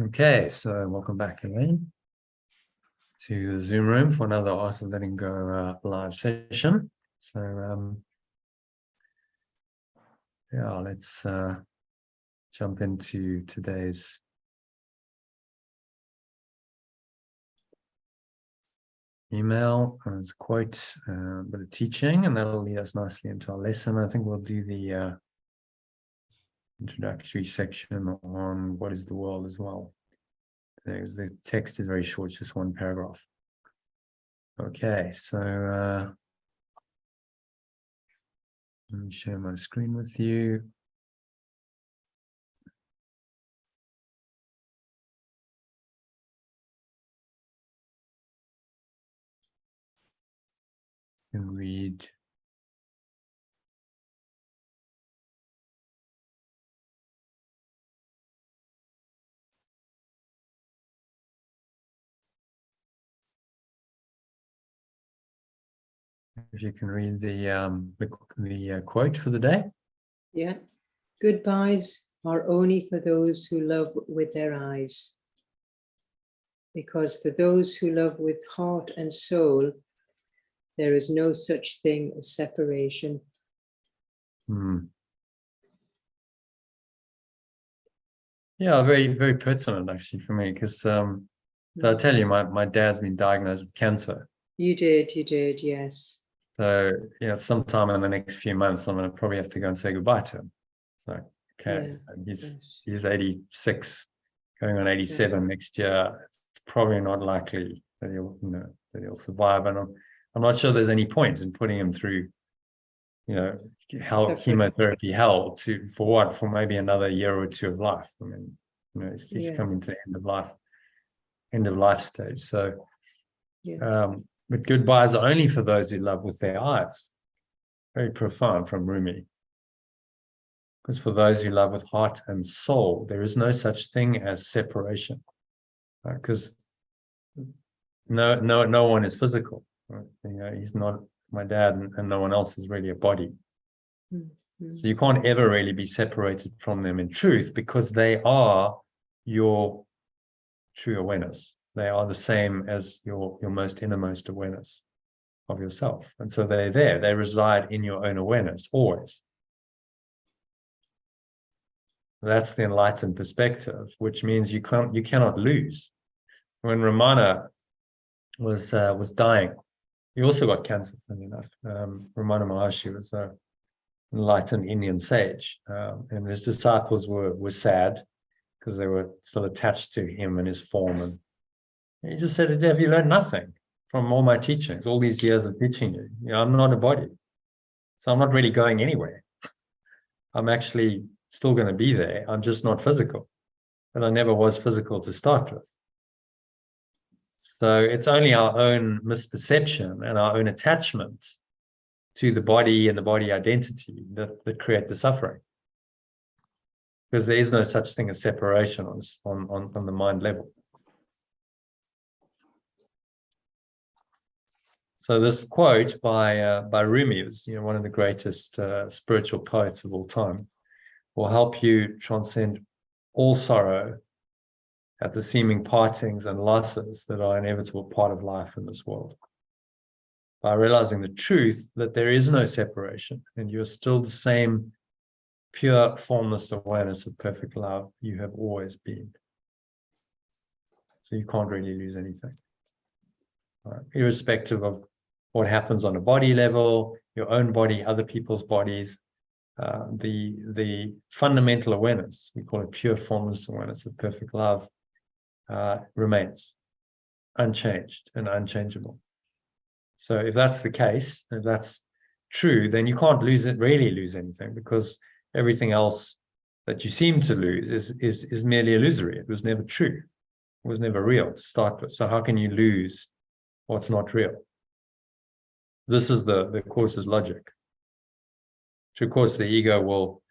Okay, so welcome back again to the Zoom room for another Art of Letting Go live session. So yeah, let's jump into today's email. There's a quote, a bit of teaching, and that'll lead us nicely into our lesson. I think we'll do the introductory section on what is the world as well. The text is very short, just one paragraph. Okay, so let me share my screen with you. And read if you can read the quote for the day. Yeah. Goodbyes are only for those who love with their eyes. Because for those who love with heart and soul, there is no such thing as separation. Yeah, very, very pertinent actually for me, because so I'll tell you, my dad's been diagnosed with cancer. You did, yes. So, sometime in the next few months, I'm going to probably have to go and say goodbye to him. So, okay, yeah, he's 86, going on 87 next year. It's probably not likely that he'll survive, and I'm not sure there's any point in putting him through, chemotherapy hell for maybe another year or two of life. I mean, he's coming to the end of life stage. So, but goodbyes are only for those who love with their eyes. Very profound from Rumi. Because for those who love with heart and soul, there is no such thing as separation. Because no one is physical. Right? He's not my dad, and no one else is really a body. So you can't ever really be separated from them in truth, because they are your true awareness. They are the same as your most innermost awareness of yourself. And so they're there. They reside in your own awareness, always. That's the enlightened perspective, which means you cannot lose. When Ramana was dying, he also got cancer, funny enough. Ramana Maharshi was an enlightened Indian sage, and his disciples were sad because they were still attached to him and his form. And he just said, have you learned nothing from all my teachings, all these years of teaching you? I'm not a body, so I'm not really going anywhere. I'm actually still going to be there. I'm just not physical, but I never was physical to start with. So it's only our own misperception and our own attachment to the body and the body identity that create the suffering. Because there is no such thing as separation on the mind level. So this quote by Rumi, is one of the greatest spiritual poets of all time, will help you transcend all sorrow at the seeming partings and losses that are an inevitable part of life in this world. By realizing the truth that there is no separation, and you're still the same pure, formless awareness of perfect love you have always been. So you can't really lose anything. Right? Irrespective of what happens on a body level, your own body, other people's bodies, the fundamental awareness, we call it pure formless awareness of perfect love, remains unchanged and unchangeable. So if that's the case, if that's true, then you can't really lose anything, because everything else that you seem to lose is merely illusory. It was never true. It was never real to start with. So how can you lose what's not real? This is the Course's logic. Which of course the ego will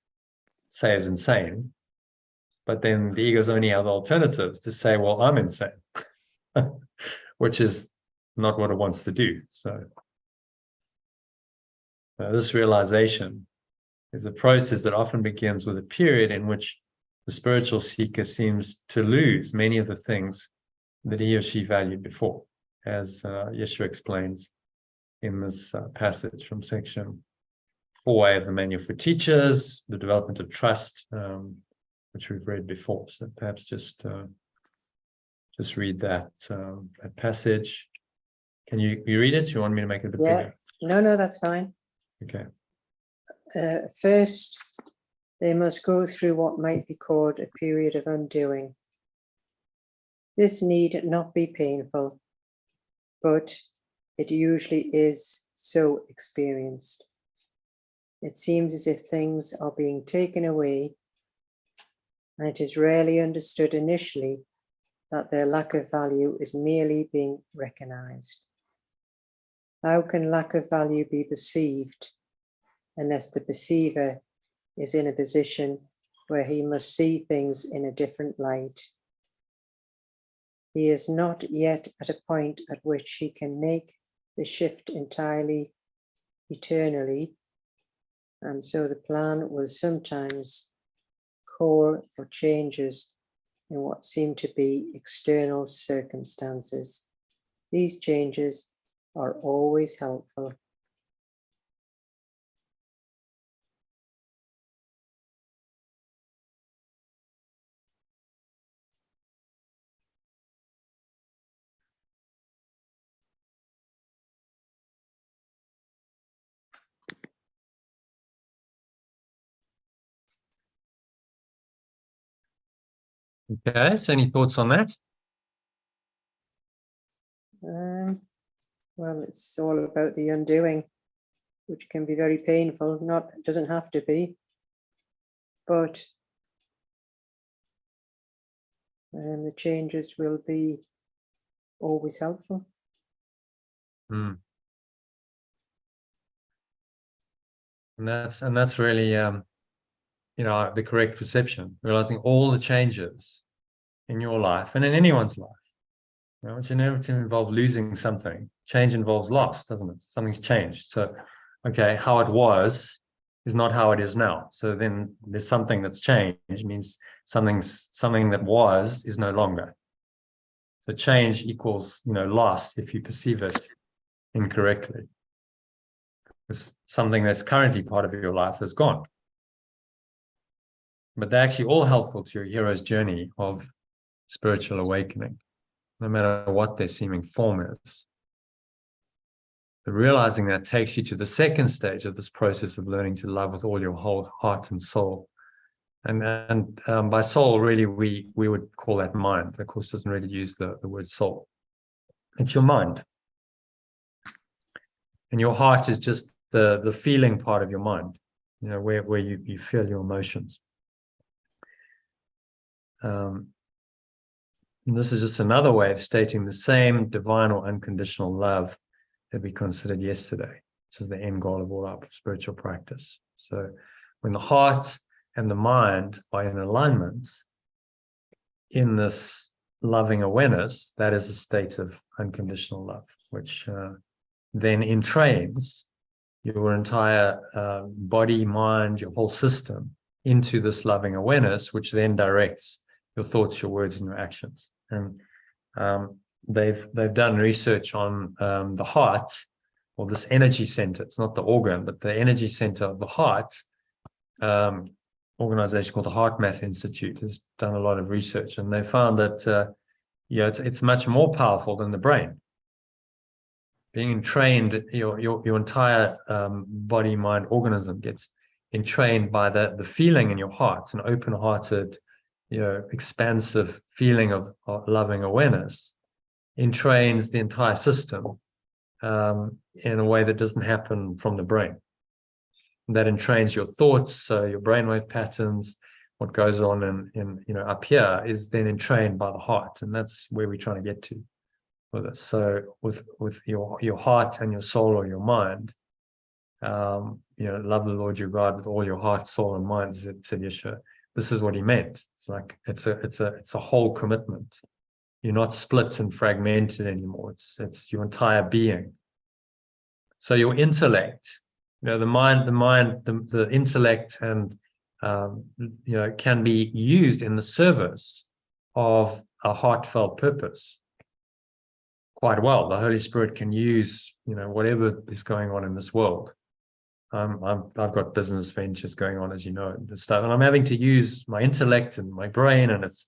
say is insane, but then the ego's only other alternatives to say, well, I'm insane, which is not what it wants to do. So this realization is a process that often begins with a period in which the spiritual seeker seems to lose many of the things that he or she valued before, as Yeshua explains in this passage from section 4A of the Manual for Teachers, the development of trust, which we've read before. So perhaps just read that that passage. Can you read it? You want me to make it a bit bigger? No, that's fine. Okay. First, they must go through what might be called a period of undoing. This need not be painful, but it usually is so experienced. It seems as if things are being taken away, and it is rarely understood initially that their lack of value is merely being recognized. How can lack of value be perceived unless the perceiver is in a position where he must see things in a different light? He is not yet at a point at which he can make the shift entirely, eternally, and so the plan will sometimes call for changes in what seem to be external circumstances. These changes are always helpful. Okay, so any thoughts on that? Well, it's all about the undoing, which can be very painful. It doesn't have to be, but the changes will be always helpful. And that's really the correct perception, realizing all the changes in your life and in anyone's life. It's never to involve losing something. Change involves loss, doesn't it? Something's changed. So, okay, how it was is not how it is now. So then there's something that's changed. It means something that was is no longer. So change equals loss if you perceive it incorrectly. Because something that's currently part of your life is gone. But they're actually all helpful to your hero's journey of spiritual awakening, no matter what their seeming form is. But realizing that takes you to the second stage of this process of learning to love with all your whole heart and soul. And by soul, really, we would call that mind. The Course doesn't really use the word soul. It's your mind. And your heart is just the feeling part of your mind, where you feel your emotions. And this is just another way of stating the same divine or unconditional love that we considered yesterday, which is the end goal of all our spiritual practice. So when the heart and the mind are in alignment in this loving awareness, that is a state of unconditional love, which then entrains your entire body, mind, your whole system into this loving awareness, which then directs your thoughts, your words, and your actions. And they've done research on the heart, or this energy center. It's not the organ, but the energy center of the heart. Organization called the Heart Math Institute has done a lot of research, and they found that it's much more powerful than the brain. Being entrained, your entire body, mind, organism gets entrained by the feeling in your heart, an open-hearted, expansive feeling of loving awareness, entrains the entire system in a way that doesn't happen from the brain. That entrains your thoughts, so your brainwave patterns, what goes on in up here is then entrained by the heart, and that's where we're trying to get to with it. So with your heart and your soul or your mind, love the Lord your God with all your heart, soul, and mind, said Yeshua. This is what he meant. It's like it's a whole commitment. You're not split and fragmented anymore. It's your entire being. So your intellect, the mind, the intellect and can be used in the service of a heartfelt purpose quite well. The Holy Spirit can use, whatever is going on in this world. I've got business ventures going on, as you know, and stuff, and I'm having to use my intellect and my brain, and it's,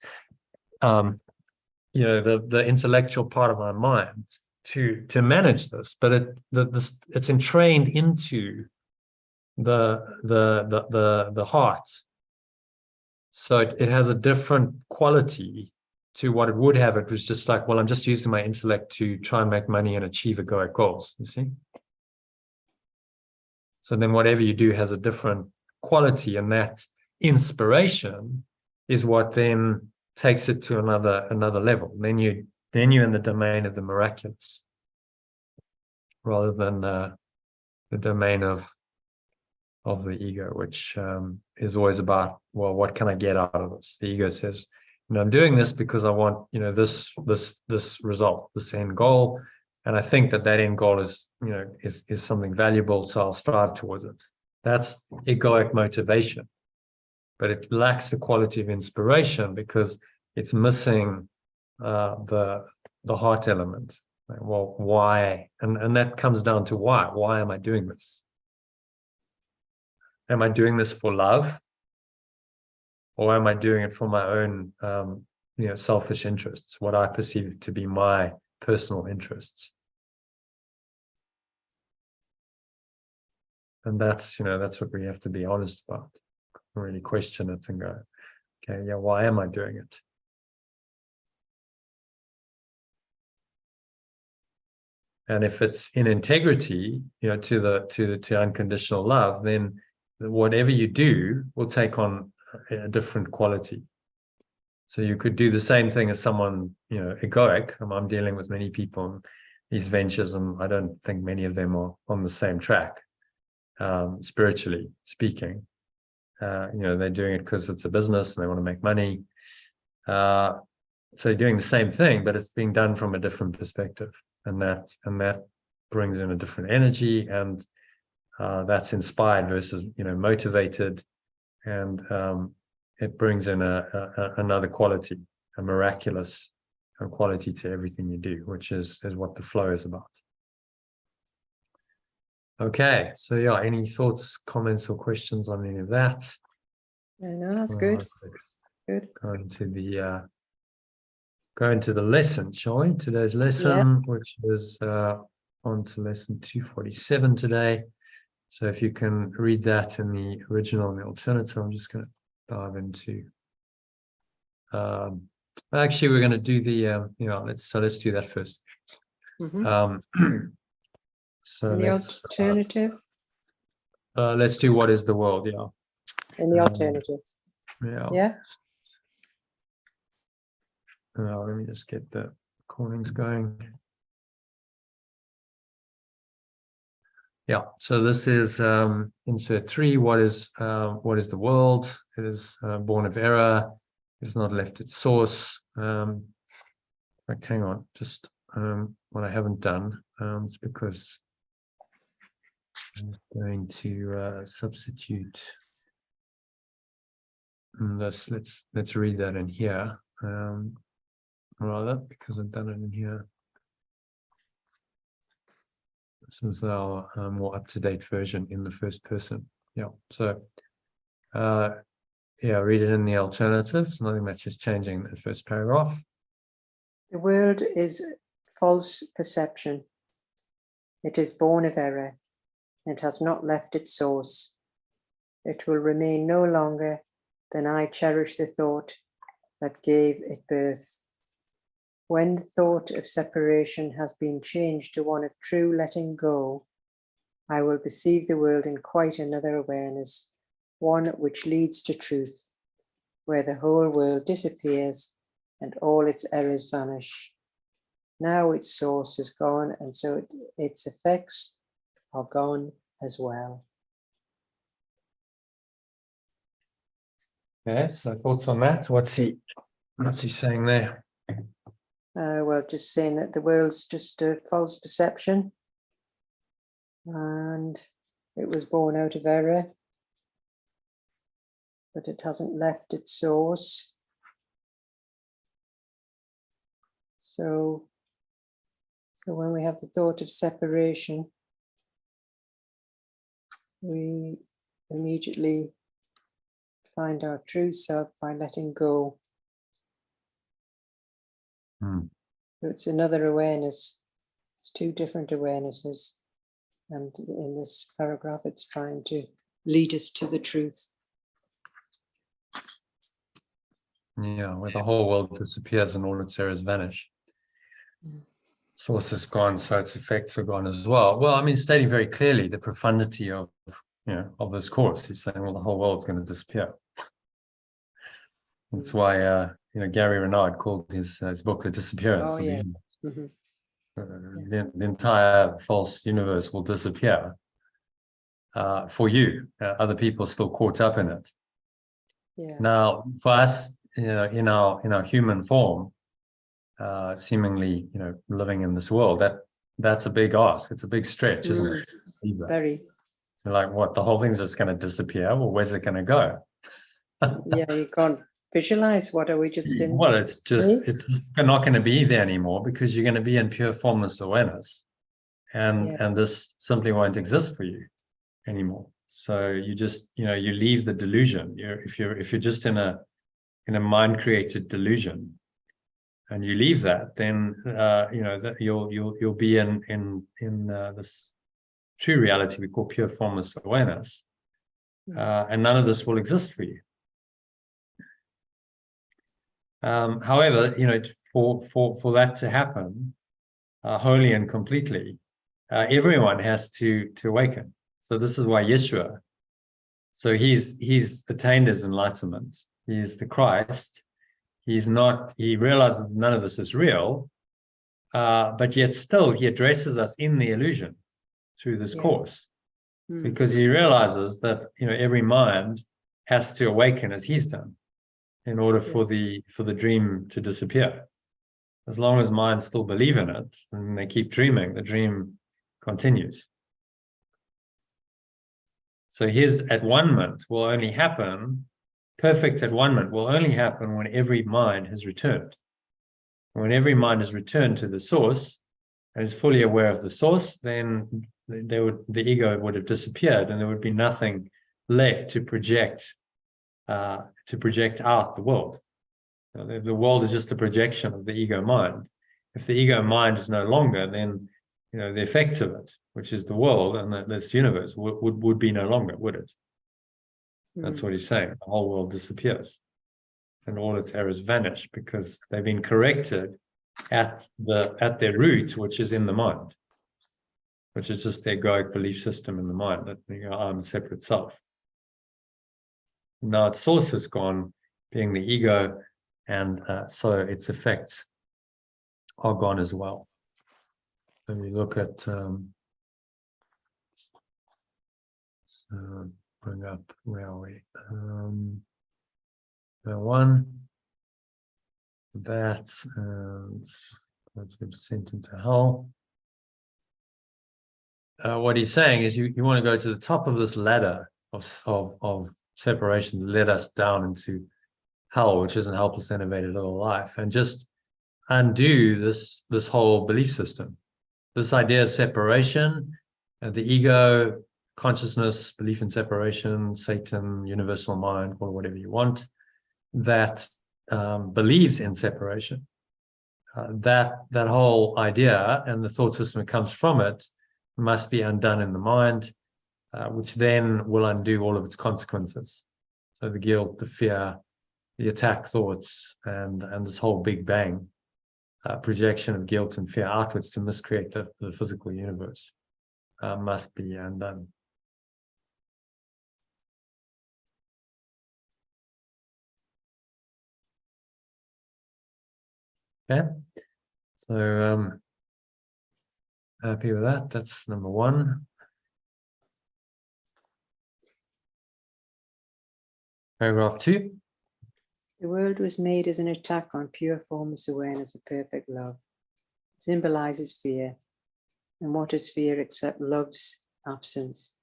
the intellectual part of my mind to manage this, but it's entrained into the heart, so it has a different quality to what it would have. It was just like, well, I'm just using my intellect to try and make money and achieve egoic goals, you see. So then whatever you do has a different quality, and that inspiration is what then takes it to another level. Then you're in the domain of the miraculous, rather than the domain of the ego, which is always about, well, what can I get out of this? The ego says, I'm doing this because I want, this result, this end goal, and I think that end goal is, is something valuable, so I'll strive towards it. That's egoic motivation, but it lacks the quality of inspiration because it's missing the heart element. Like, well, why? And that comes down to why. Why am I doing this? Am I doing this for love, or am I doing it for my own, selfish interests, what I perceive to be my personal interests? And that's what we have to be honest about. Really question it and go, okay, yeah, why am I doing it? And if it's in integrity, to unconditional love, then whatever you do will take on a different quality. So you could do the same thing as someone, egoic. I'm dealing with many people in these ventures, and I don't think many of them are on the same track, spiritually speaking. They're doing it because it's a business and they want to make money. So they're doing the same thing, but it's being done from a different perspective, and that brings in a different energy, and that's inspired versus motivated, and it brings in another quality, a miraculous quality to everything you do, which is what the flow is about. Okay, so yeah, any thoughts, comments, or questions on any of that? No, that's good. Good. Go into the lesson, shall we? Today's lesson, which is on to lesson 247 today. So if you can read that in the original and the alternative, I'm just going to dive into. Actually, we're going to do the let's do that first. So the alternative. Let's do what is the world, yeah. In the alternative. Yeah. Let me just get the recordings going. Yeah, so this is insert 3. What is the world? It is born of error. It's not left its source. Like, hang on, just what I haven't done. It's because I'm going to substitute this. Let's read that in here. Rather, because I've done it in here. This is our more up-to-date version in the first person. Yeah, so read it in the alternatives. Nothing much is changing in the first paragraph. The world is false perception. It is born of error. It has not left its source. It will remain no longer than I cherish the thought that gave it birth. When the thought of separation has been changed to one of true letting go, I will perceive the world in quite another awareness, one which leads to truth, where the whole world disappears and all its errors vanish. Now its source is gone, and so its effects are gone as well. Okay, so thoughts on that? What's he saying there? Well, just saying that the world's just a false perception, and it was born out of error. but it hasn't left its source. So when we have the thought of separation, we immediately find our true self by letting go. Mm. So it's another awareness. It's two different awarenesses. And in this paragraph, it's trying to lead us to the truth. Yeah, where the whole world disappears and all its errors vanish. Source is gone, so its effects are gone as well. Well, I mean, stating very clearly the profundity of of this course. He's saying, well, the whole world's going to disappear. That's why Gary Renard called his book The Disappearance of the Universe. Mm-hmm. The entire false universe will disappear for you. Other people still caught up in it. Yeah. Now, for us, in our human form, seemingly, living in this world, that's a big ask. It's a big stretch, isn't it? Very. You're like, what? The whole thing's just going to disappear? Well, where's it going to go? Yeah, you can't visualize. What are we just in? Well, it's not going to be there anymore because you're going to be in pure formless awareness, and this simply won't exist for you anymore. So you just, you leave the delusion. If you're just in a mind created delusion, and you leave that, then that you'll be in this true reality we call pure formless awareness, and none of this will exist for you. However, for that to happen wholly and completely, everyone has to awaken. So this is why Yeshua. So he's attained his enlightenment. He's the Christ. He realizes none of this is real, but yet still he addresses us in the illusion through this course, because he realizes that every mind has to awaken as he's done in order for the dream to disappear. As long as minds still believe in it and they keep dreaming, the dream continues. So his at-one-ment will only happen, perfect at-one-ment will only happen when every mind has returned. When every mind has returned to the source and is fully aware of the source, then the ego would have disappeared and there would be nothing left to project out the world. The world is just a projection of the ego mind. If the ego mind is no longer, then the effect of it, which is the world and this universe, would be no longer, would it? That's what he's saying. The whole world disappears and all its errors vanish because they've been corrected at their root, which is in the mind, which is just the egoic belief system in the mind that I'm a separate self. Now its source is gone, being the ego, and so its effects are gone as well. Let me look at bring up, where are we? One, that, let's get sent into hell. What he's saying is you want to go to the top of this ladder of separation that led us down into hell, which is an helpless, innovative little life, and just undo this whole belief system, this idea of separation, the ego, consciousness, belief in separation, Satan, universal mind, or whatever you want, that believes in separation. That whole idea and the thought system that comes from it must be undone in the mind, which then will undo all of its consequences. So the guilt, the fear, the attack thoughts, and this whole big bang projection of guilt and fear outwards to miscreate the physical universe must be undone. Okay, so happy with that. That's number one. Paragraph 2. The world was made as an attack on pure formless awareness of perfect love. It symbolizes fear. And what is fear except love's absence?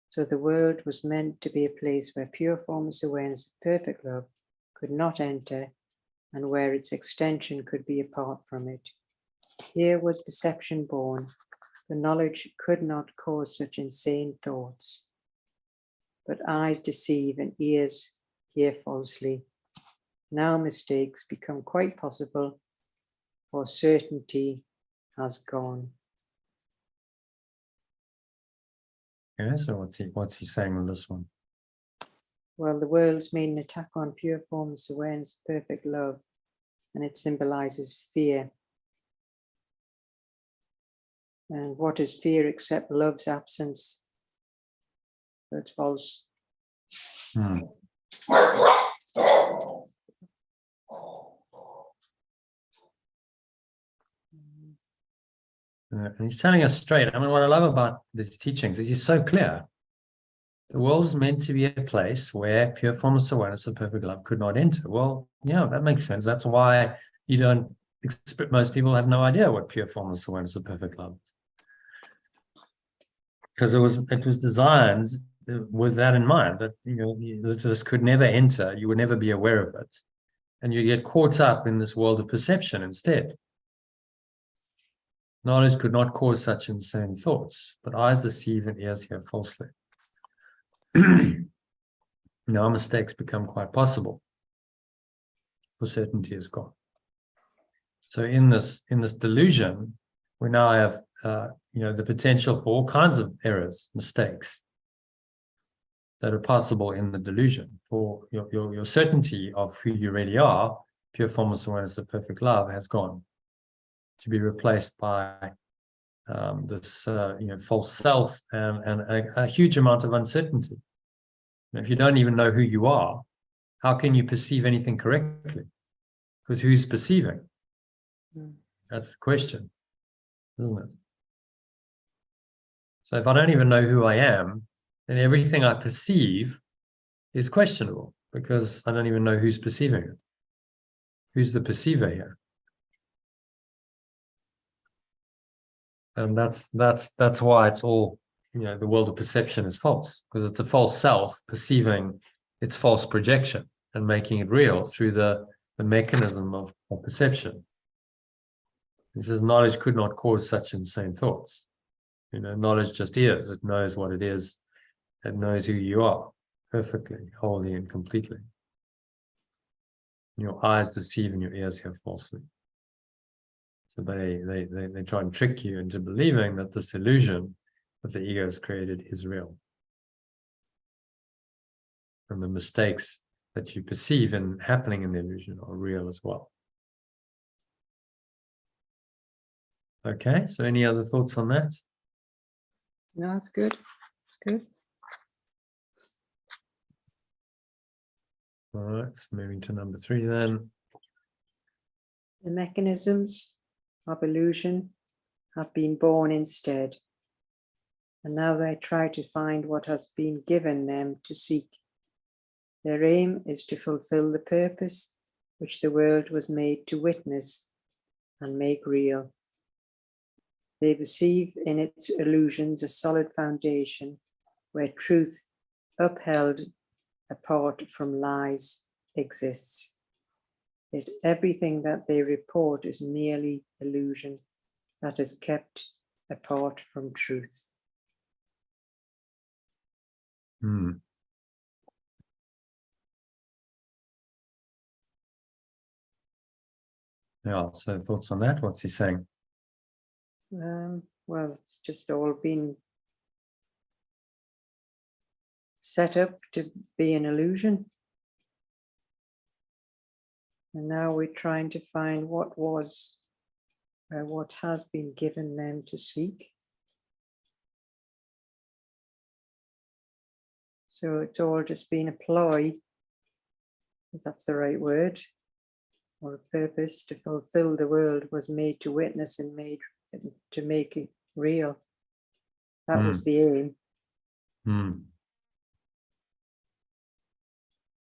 So the world was meant to be a place where pure formless awareness of perfect love could not enter, and where its extension could be apart from it. Here was perception born. The knowledge could not cause such insane thoughts. But eyes deceive and ears hear falsely. Now mistakes become quite possible, for certainty has gone. Okay, so what's he saying on this one? Well, the world's made an attack on pure formless awareness of perfect love, and it symbolizes fear. And what is fear except love's absence? So it's false. And he's telling us straight. I mean, what I love about these teachings is he's so clear. The world is meant to be a place where pure formless awareness of perfect love could not enter. Well, yeah, that makes sense. That's why you don't expect, most people have no idea what pure formless awareness of perfect love is. Because it was designed with that in mind, that this could never enter, you would never be aware of it. And you get caught up in this world of perception instead. Knowledge could not cause such insane thoughts, but eyes deceive and ears hear falsely. Now mistakes become quite possible, for certainty is gone. So in this delusion, we now have the potential for all kinds of errors, mistakes that are possible in the delusion. For your certainty of who you really are, pure formless awareness of perfect love, has gone, to be replaced by this false self and a huge amount of uncertainty. If you don't even know who you are, how can you perceive anything correctly? Because who's perceiving? That's the question, isn't it? So if I don't even know who I am, then everything I perceive is questionable, because I don't even know who's perceiving it. Who's the perceiver here? And that's why it's all, the world of perception is false, because it's a false self perceiving its false projection and making it real through the mechanism of perception. He says knowledge could not cause such insane thoughts. Knowledge just is. It knows what it is. It knows who you are perfectly, wholly, and completely. Your eyes deceive and your ears hear falsely. So they try and trick you into believing that this illusion that the ego has created is real. And the mistakes that you perceive in happening in the illusion are real as well. Okay, so any other thoughts on that? No, that's good. It's good. All right, so moving to number 3 then. The mechanisms of illusion have been born instead, and now they try to find what has been given them to seek. Their aim is to fulfill the purpose which the world was made to witness and make real. They perceive in its illusions a solid foundation where truth, upheld apart from lies, exists. Yet everything that they report is merely illusion that is kept apart from truth. Yeah, so thoughts on that? What's he saying? Well, it's just all been set up to be an illusion. And now we're trying to find what has been given them to seek. So it's all just been a ploy, if that's the right word, or a purpose to fulfill the world was made to witness and made to make it real. That was the aim.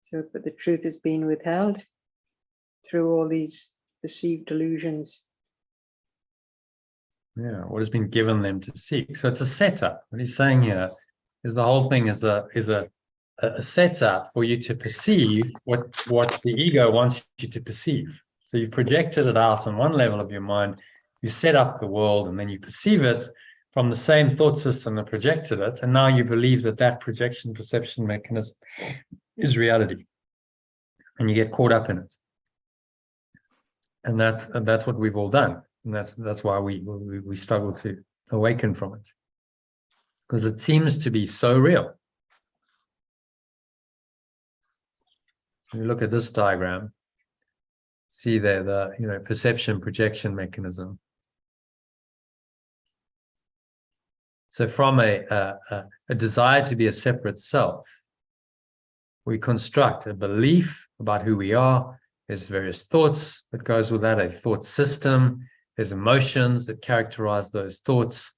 So, but the truth has been withheld through all these perceived illusions. Yeah, what has been given them to seek. So it's a setup. What he's saying here is the whole thing is a setup for you to perceive what the ego wants you to perceive. So you projected it out on one level of your mind, you set up the world, and then you perceive it from the same thought system that projected it, and now you believe that that projection perception mechanism is reality, and you get caught up in it. And that's what we've all done, and that's why we struggle to awaken from it, because it seems to be so real. You look at this diagram, see there the perception projection mechanism. So from a desire to be a separate self, we construct a belief about who we are. There's various thoughts that goes with that, a thought system. There's emotions that characterize those thoughts,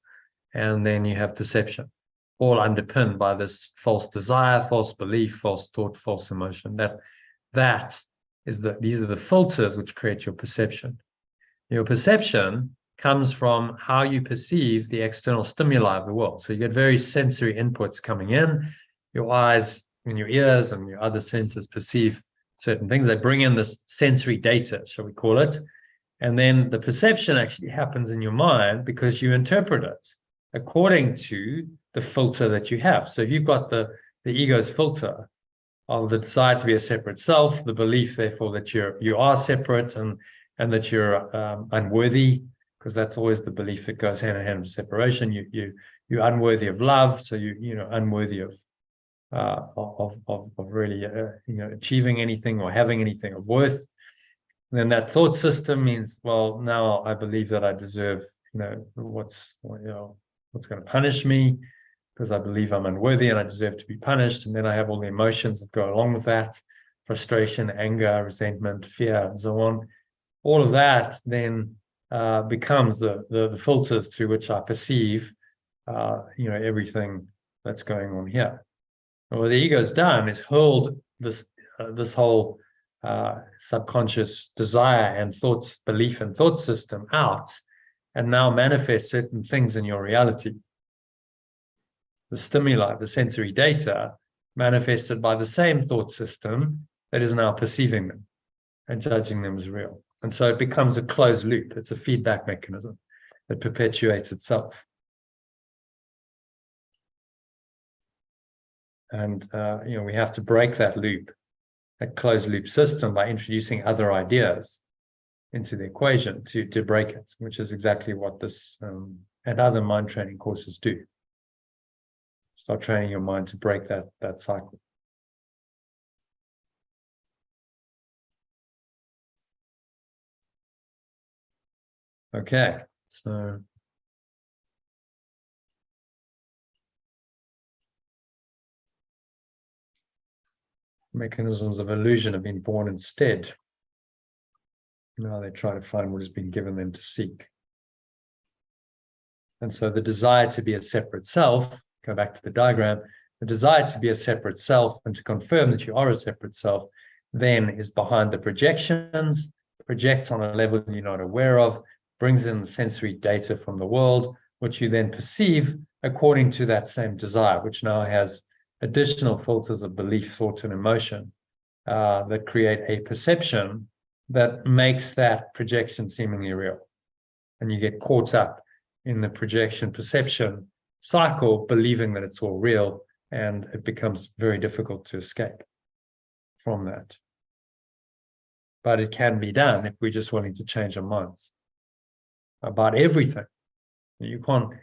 and then you have perception, all underpinned by this false desire, false belief, false thought, false emotion. These are the filters which create your perception. Your perception comes from how you perceive the external stimuli of the world. So you get very sensory inputs coming in. Your eyes and your ears and your other senses perceive certain things. They bring in this sensory data, shall we call it. And then the perception actually happens in your mind because you interpret it according to the filter that you have. So you've got the ego's filter of the desire to be a separate self, the belief, therefore, that you are separate and that you're unworthy, because that's always the belief that goes hand in hand with separation. You're unworthy of love, so you're unworthy of really achieving anything or having anything of worth. And then that thought system means, well, now I believe that I deserve what's going to punish me, because I believe I'm unworthy and I deserve to be punished. And then I have all the emotions that go along with that: frustration, anger, resentment, fear, and so on. All of that then becomes the filters through which I perceive everything that's going on here. And what the ego's done is hurled this whole subconscious desire and thoughts, belief and thought system out, and now manifest certain things in your reality. The stimuli, the sensory data, manifested by the same thought system that is now perceiving them and judging them as real. And so it becomes a closed loop. It's a feedback mechanism that perpetuates itself. And we have to break that loop, that closed loop system, by introducing other ideas into the equation to break it, which is exactly what this and other mind training courses do. Start training your mind to break that cycle. Okay, so mechanisms of illusion have been born instead. Now they try to find what has been given them to seek. And so the desire to be a separate self, go back to the diagram, the desire to be a separate self and to confirm that you are a separate self then is behind the projections, projects on a level you're not aware of, brings in the sensory data from the world, which you then perceive according to that same desire, which now has additional filters of belief, thought, and emotion that create a perception that makes that projection seemingly real. And you get caught up in the projection perception cycle, believing that it's all real, and it becomes very difficult to escape from that. But it can be done if we're just willing to change our minds about everything. You can't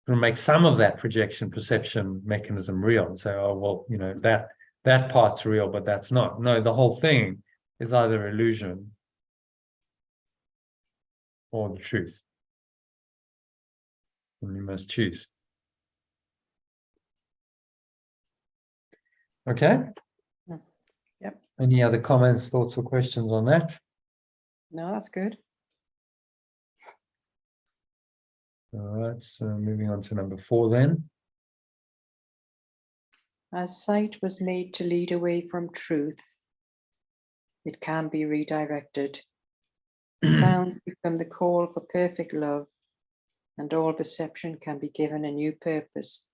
make some of that projection perception mechanism real and say, oh, well, that part's real, but that's not. No, the whole thing is either illusion or the truth. And you must choose. Okay? Yep. Any other comments, thoughts, or questions on that? No, that's good. All right, so moving on to number 4 then. As sight was made to lead away from truth, it can be redirected. Sounds become the call for perfect love, and all perception can be given a new purpose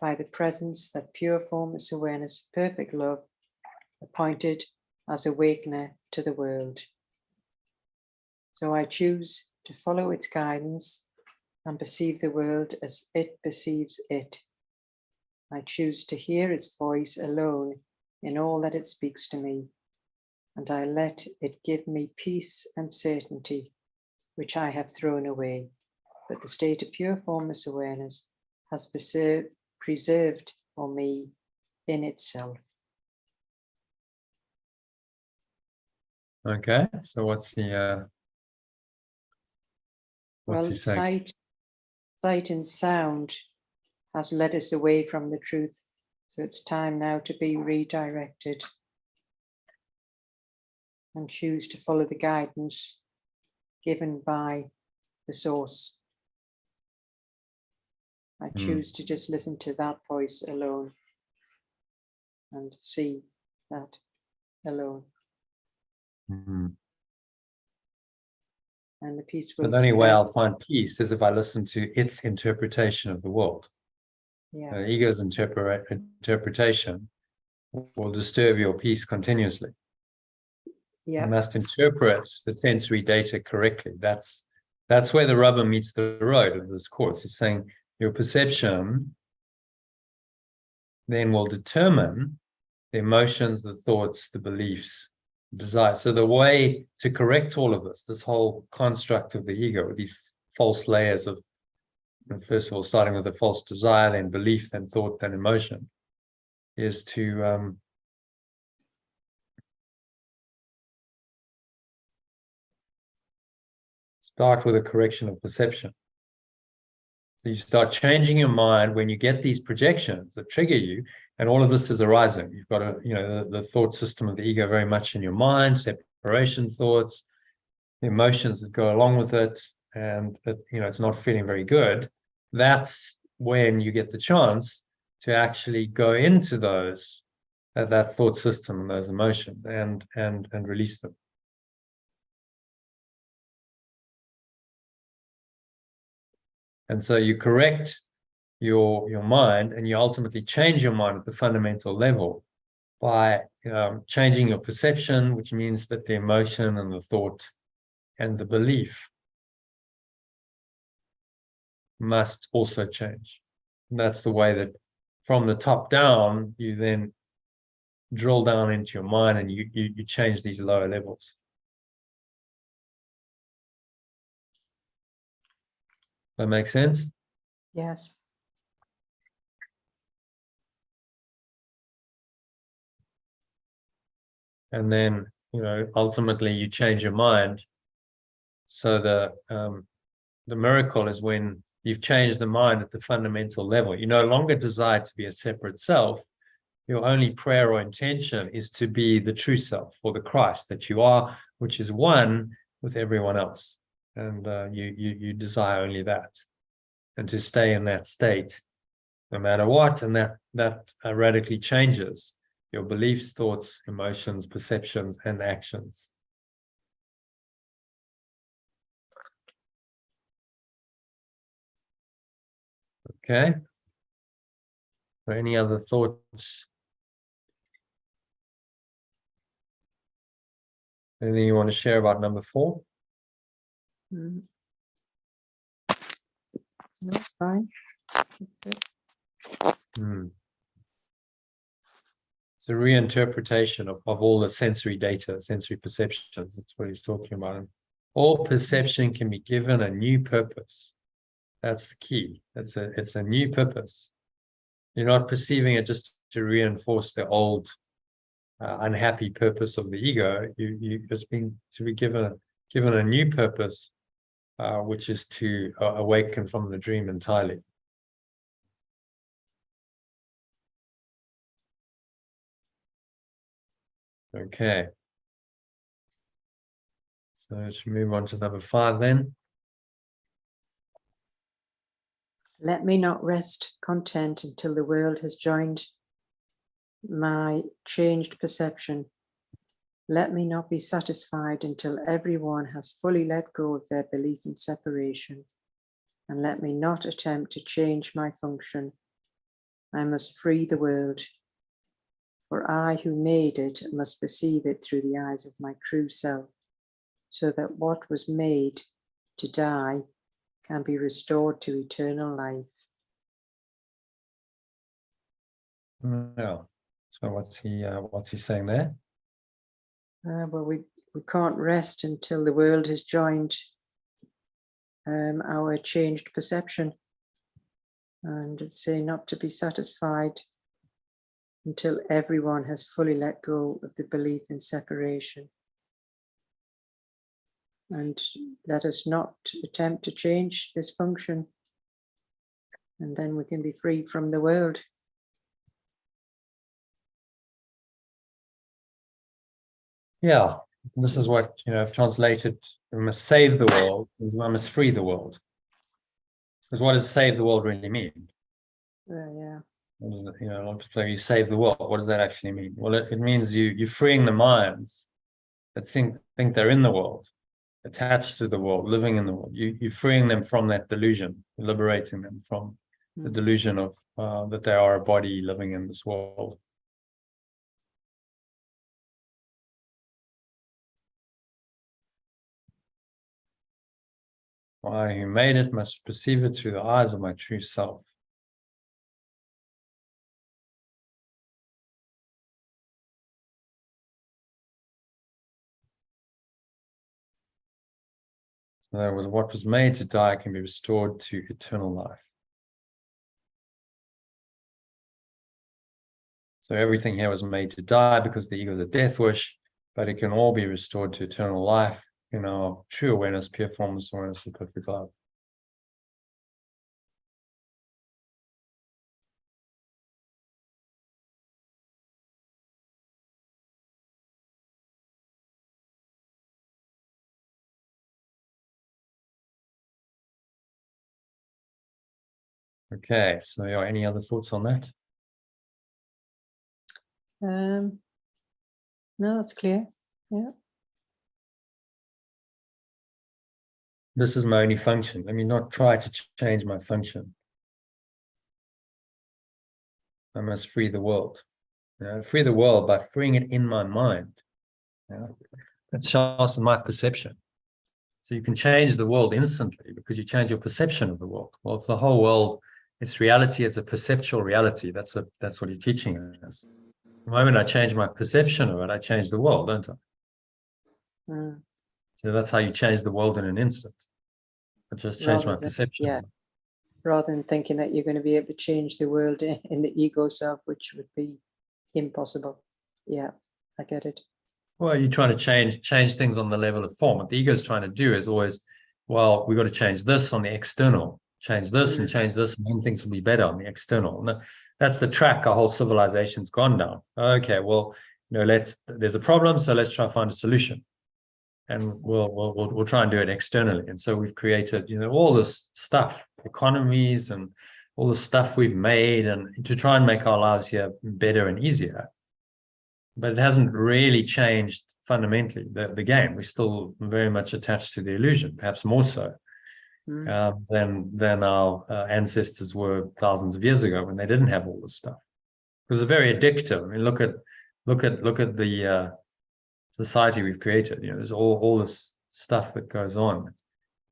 by the presence that pure formless awareness, perfect love, appointed as awakener to the world. So I choose to follow its guidance and perceive the world as it perceives it. I choose to hear its voice alone in all that it speaks to me, and I let it give me peace and certainty, which I have thrown away. But the state of pure formless awareness has preserved for me in itself. Okay, so what's he saying? Sight and sound has led us away from the truth. So it's time now to be redirected and choose to follow the guidance given by the source. I choose to just listen to that voice alone and see that alone. Mm-hmm. And the peace So will. the only way I'll find peace is if I listen to its interpretation of the world. Yeah. The ego's interpretation will disturb your peace continuously. Yeah. You must interpret the sensory data correctly. That's where the rubber meets the road of this course. It's saying your perception then will determine the emotions, the thoughts, the beliefs, the desires. So the way to correct all of this whole construct of the ego, with these false layers of, first of all, starting with a false desire, then belief, then thought, then emotion, is to start with a correction of perception. So you start changing your mind when you get these projections that trigger you, and all of this is arising. You've got the thought system of the ego very much in your mind, separation thoughts, the emotions that go along with it, and it's not feeling very good. That's when you get the chance to actually go into those that thought system and those emotions and release them. And so you correct your mind, and you ultimately change your mind at the fundamental level by changing your perception, which means that the emotion and the thought and the belief must also change. And that's the way that from the top down, you then drill down into your mind and you change these lower levels. That makes sense? Yes. And then, ultimately you change your mind. So the miracle is when you've changed the mind at the fundamental level. You no longer desire to be a separate self. Your only prayer or intention is to be the true self, or the Christ that you are, which is one with everyone else. And you desire only that, and to stay in that state no matter what. And that radically changes your beliefs, thoughts, emotions, perceptions, and actions. Okay. So any other thoughts? Anything you want to share about number 4? That's fine. It's a reinterpretation of all the sensory data, sensory perceptions. That's what he's talking about. All perception can be given a new purpose. That's the key. It's a new purpose. You're not perceiving it just to reinforce the old unhappy purpose of the ego. It's been to be given a new purpose, which is to awaken from the dream entirely. Okay. So let's move on to number 5 then. Let me not rest content until the world has joined my changed perception. Let me not be satisfied until everyone has fully let go of their belief in separation. And let me not attempt to change my function I must free the world, for I who made it must perceive it through the eyes of my true self, so that what was made to die can be restored to eternal life. Yeah. So what's he saying there? Well, we can't rest until the world has joined our changed perception. And it's saying not to be satisfied until everyone has fully let go of the belief in separation. And let us not attempt to change this function. And then we can be free from the world. Yeah, this is what, I've translated. We must save the world, I must free the world. Because what does save the world really mean? Yeah. What does it, a lot of people say you save the world. What does that actually mean? Well, it means you're freeing the minds that think they're in the world, attached to the world, living in the world. You're freeing them from that delusion, liberating them from the delusion of that they are a body living in this world. I who made it must perceive it through the eyes of my true self. In other words, what was made to die can be restored to eternal life. So everything here was made to die because the ego is a death wish, but it can all be restored to eternal life in our true awareness, pure formless awareness of perfect love. Okay, so any other thoughts on that? No, that's clear. Yeah. This is my only function. Let me not try to change my function. I must free the world. Free the world by freeing it in my mind. That's just my perception. So you can change the world instantly because you change your perception of the world. Well, if the whole world, its reality is a perceptual reality, that's what he's teaching us. The moment I change my perception of it, I change the world, don't I? So that's how you change the world in an instant. I just change my perception. Yeah. Rather than thinking that you're going to be able to change the world in the ego self, which would be impossible. Yeah, I get it. Well, you're trying to change things on the level of form. What the ego is trying to do is always, well, we've got to change this on the external, change this and change this, and then things will be better on the external. And that's the track our whole civilization's gone down. Okay, well, there's a problem, so let's try to find a solution. And we'll try and do it externally. And so we've created, all this stuff, economies and all the stuff we've made, and to try and make our lives here better and easier. But it hasn't really changed fundamentally the game. We're still very much attached to the illusion, perhaps more so than our ancestors were thousands of years ago when they didn't have all this stuff. It was very addictive. I mean, look at the society we've created. There's all this stuff that goes on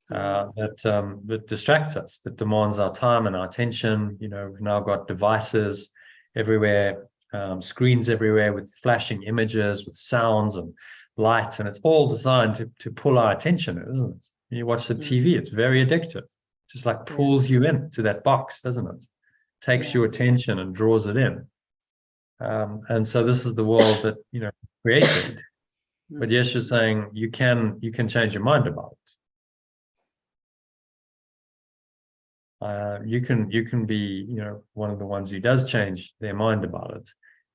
that distracts us, that demands our time and our attention. We've now got devices everywhere. Screens everywhere with flashing images, with sounds and lights, and it's all designed to pull our attention, isn't it? You watch the TV, it's very addictive. Just like pulls you into that box, doesn't it? Takes your attention and draws it in. And so this is the world that created. But Yeshua's saying you can change your mind about it. You can be one of the ones who does change their mind about it.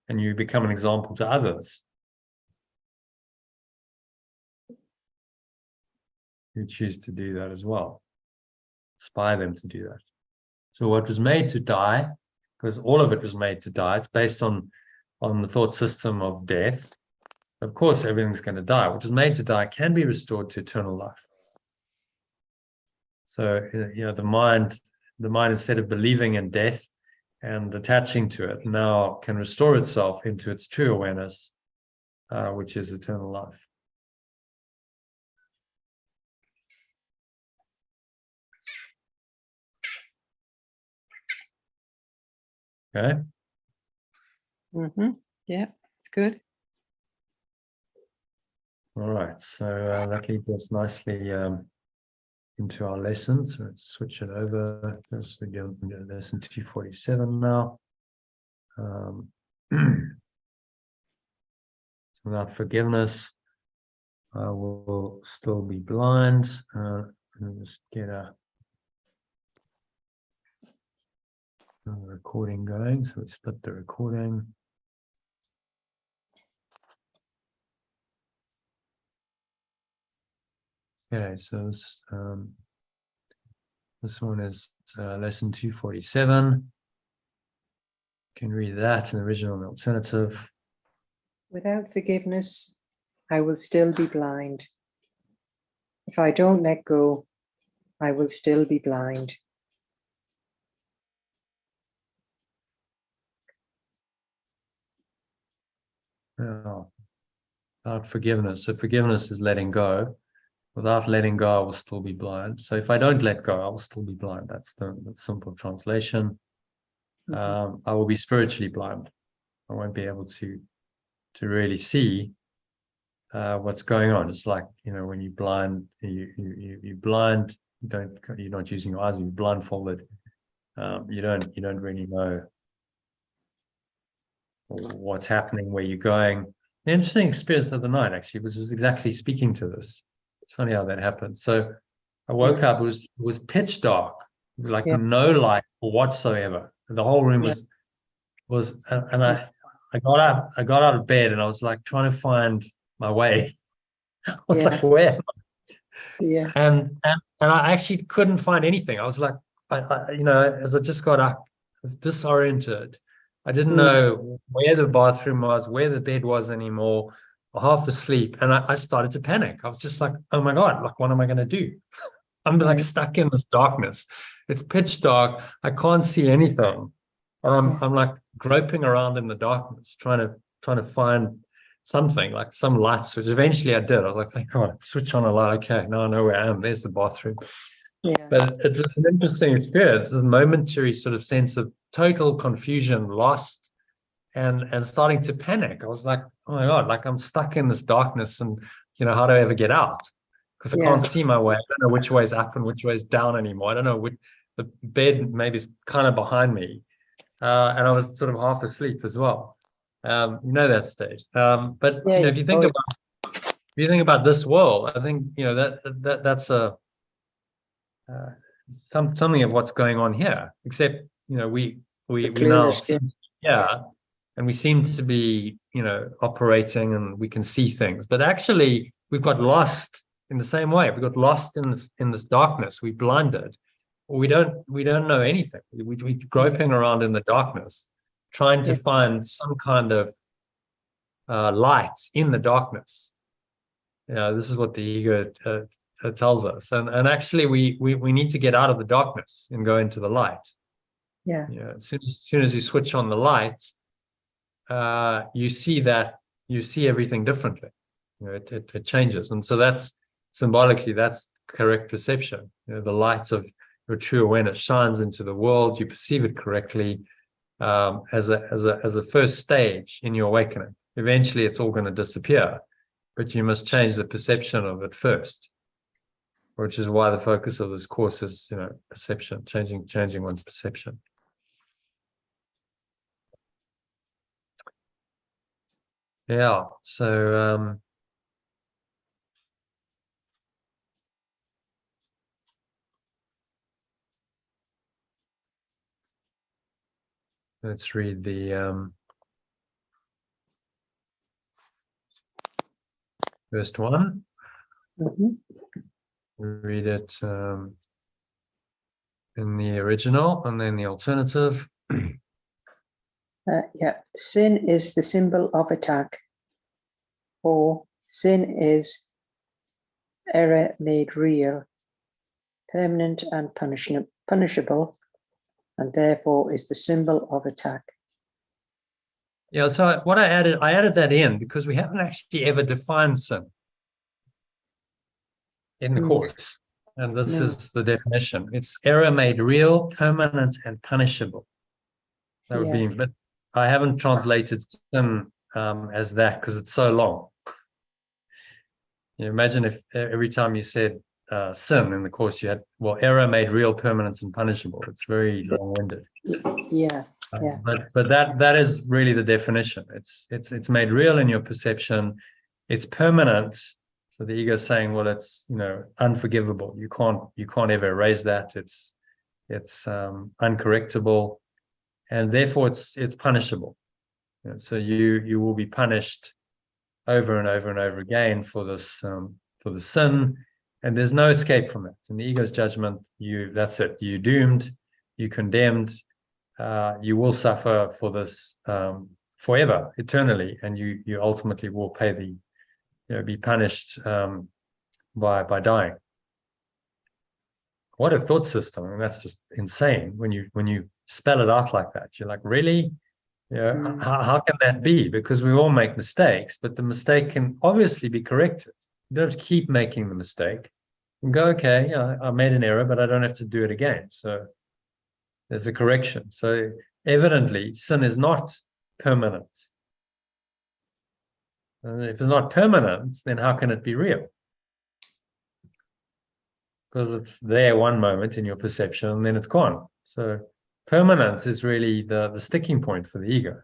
And you become an example to others who choose to do that as well. Inspire them to do that. So what was made to die, because all of it was made to die, it's based on the thought system of death. Of course, everything's going to die. What was made to die can be restored to eternal life. So the mind, instead of believing in death and attaching to it now can restore itself into its true awareness, which is eternal life. Okay. Yeah, it's good. All right. So that leads us nicely into our lesson. So let's switch it over. Let's go lesson 247 now. Without forgiveness, I will still be blind. Let me just get a recording going. So we split the recording. Okay, so this one is lesson 247. You can read that in the original and alternative. Without forgiveness, I will still be blind. If I don't let go, I will still be blind. Oh, without forgiveness. So forgiveness is letting go. Without letting go, I will still be blind. So if I don't let go, I will still be blind. That's the simple translation. I will be spiritually blind. I won't be able to really see what's going on. It's like, you know, when you're blind, you're blind. You're not using your eyes. You're blindfolded. You don't really know what's happening, where you're going. The interesting experience of the night actually was exactly speaking to this. It's funny how that happened. So I woke up, it was pitch dark. It was like no light whatsoever. The whole room was and I got out of bed and I was like trying to find my way. I was like, where? Yeah. And I actually couldn't find anything. I was like, you know, as I just got up, I was disoriented. I didn't know where the bathroom was, where the bed was anymore, half asleep. And I started to panic. I was just like, oh my God, like, what am I going to do? I'm like stuck in this darkness. It's pitch dark. I can't see anything. And I'm like groping around in the darkness, trying to find something, like some lights, which eventually I did. I was like, thank God, switch on a light. Okay, now I know where I am. There's the bathroom. Yeah. But it was an interesting experience, a momentary sort of sense of total confusion, lost, and starting to panic. I was like, oh my God, like I'm stuck in this darkness, and you know, how do I ever get out? Because I can't see my way. I don't know which way is up and which way is down anymore. I don't know which, the bed maybe is kind of behind me. And I was sort of half asleep as well. You know that stage. But you know, if you think about this world, I think, you know, that's a something of what's going on here. Except, you know, we now and we seem to be, you know, operating and we can see things. But actually, we've got lost in the same way. We got lost in this darkness. We blinded. We don't know anything. We're groping around in the darkness, trying to find some kind of light in the darkness. You know, this is what the ego tells us, and actually we need to get out of the darkness and go into the light. Yeah. You know, as soon as you switch on the light, you see everything differently. You know, it changes, and so that's symbolically, that's correct perception. You know, the light of your true awareness shines into the world. You perceive it correctly as a first stage in your awakening. Eventually, it's all going to disappear, but you must change the perception of it first, which is why the focus of this course is, you know, perception, changing one's perception. Yeah. So let's read the first one. Read it in the original and then the alternative. Sin is the symbol of attack, or sin is error made real, permanent and punishable, and therefore is the symbol of attack. Yeah, so what I added that in because we haven't actually ever defined sin in the course. And this is the definition. It's error made real, permanent, and punishable. That would be, but I haven't translated sin as that because it's so long. You imagine if every time you said sin in the course you had, well, error made real, permanent, and punishable. It's very long-winded. Yeah. But that is really the definition. It's made real in your perception. It's permanent. So the ego is saying, well, it's unforgivable. You can't ever erase that. It's uncorrectable, and therefore it's punishable. So you will be punished over and over and over again for this for the sin, and there's no escape from it. In the ego's judgment, that's it. You're doomed. You're condemned. You will suffer for this forever, eternally, and you ultimately will pay be punished by dying. What a thought system! I mean, that's just insane. When you spell it out like that, you're like, really? How can that be? Because we all make mistakes, but the mistake can obviously be corrected. You don't have to keep making the mistake. And go, okay, I made an error, but I don't have to do it again. So there's a correction. So evidently, sin is not permanent. And if it's not permanent, then how can it be real? Because it's there one moment in your perception, and then it's gone. So permanence is really the sticking point for the ego.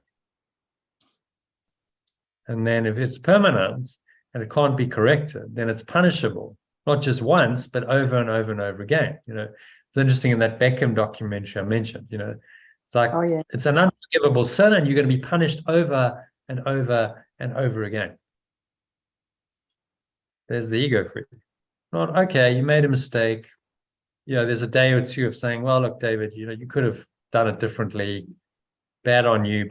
And then if it's permanent and it can't be corrected, then it's punishable, not just once, but over and over and over again. It's interesting in that Beckham documentary I mentioned, it's like, it's an unforgivable sin and you're going to be punished over and over and over again. There's the ego for you. Not, okay, you made a mistake. There's a day or two of saying, well, look, David, you could have done it differently, bad on you,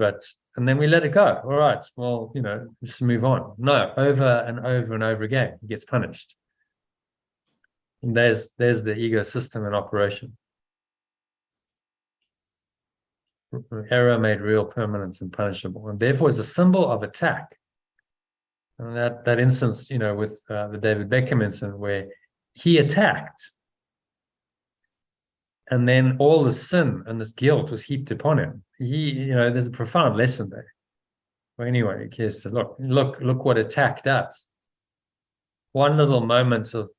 and then we let it go. All right, well, just move on. No, over and over and over again, he gets punished. And there's the ego system in operation. Error made real, permanent, and punishable, and therefore is a symbol of attack. And that instance, with the David Beckham incident where he attacked, and then all the sin and this guilt was heaped upon him. There's a profound lesson there. For anyone who cares to look what attack does. One little moment of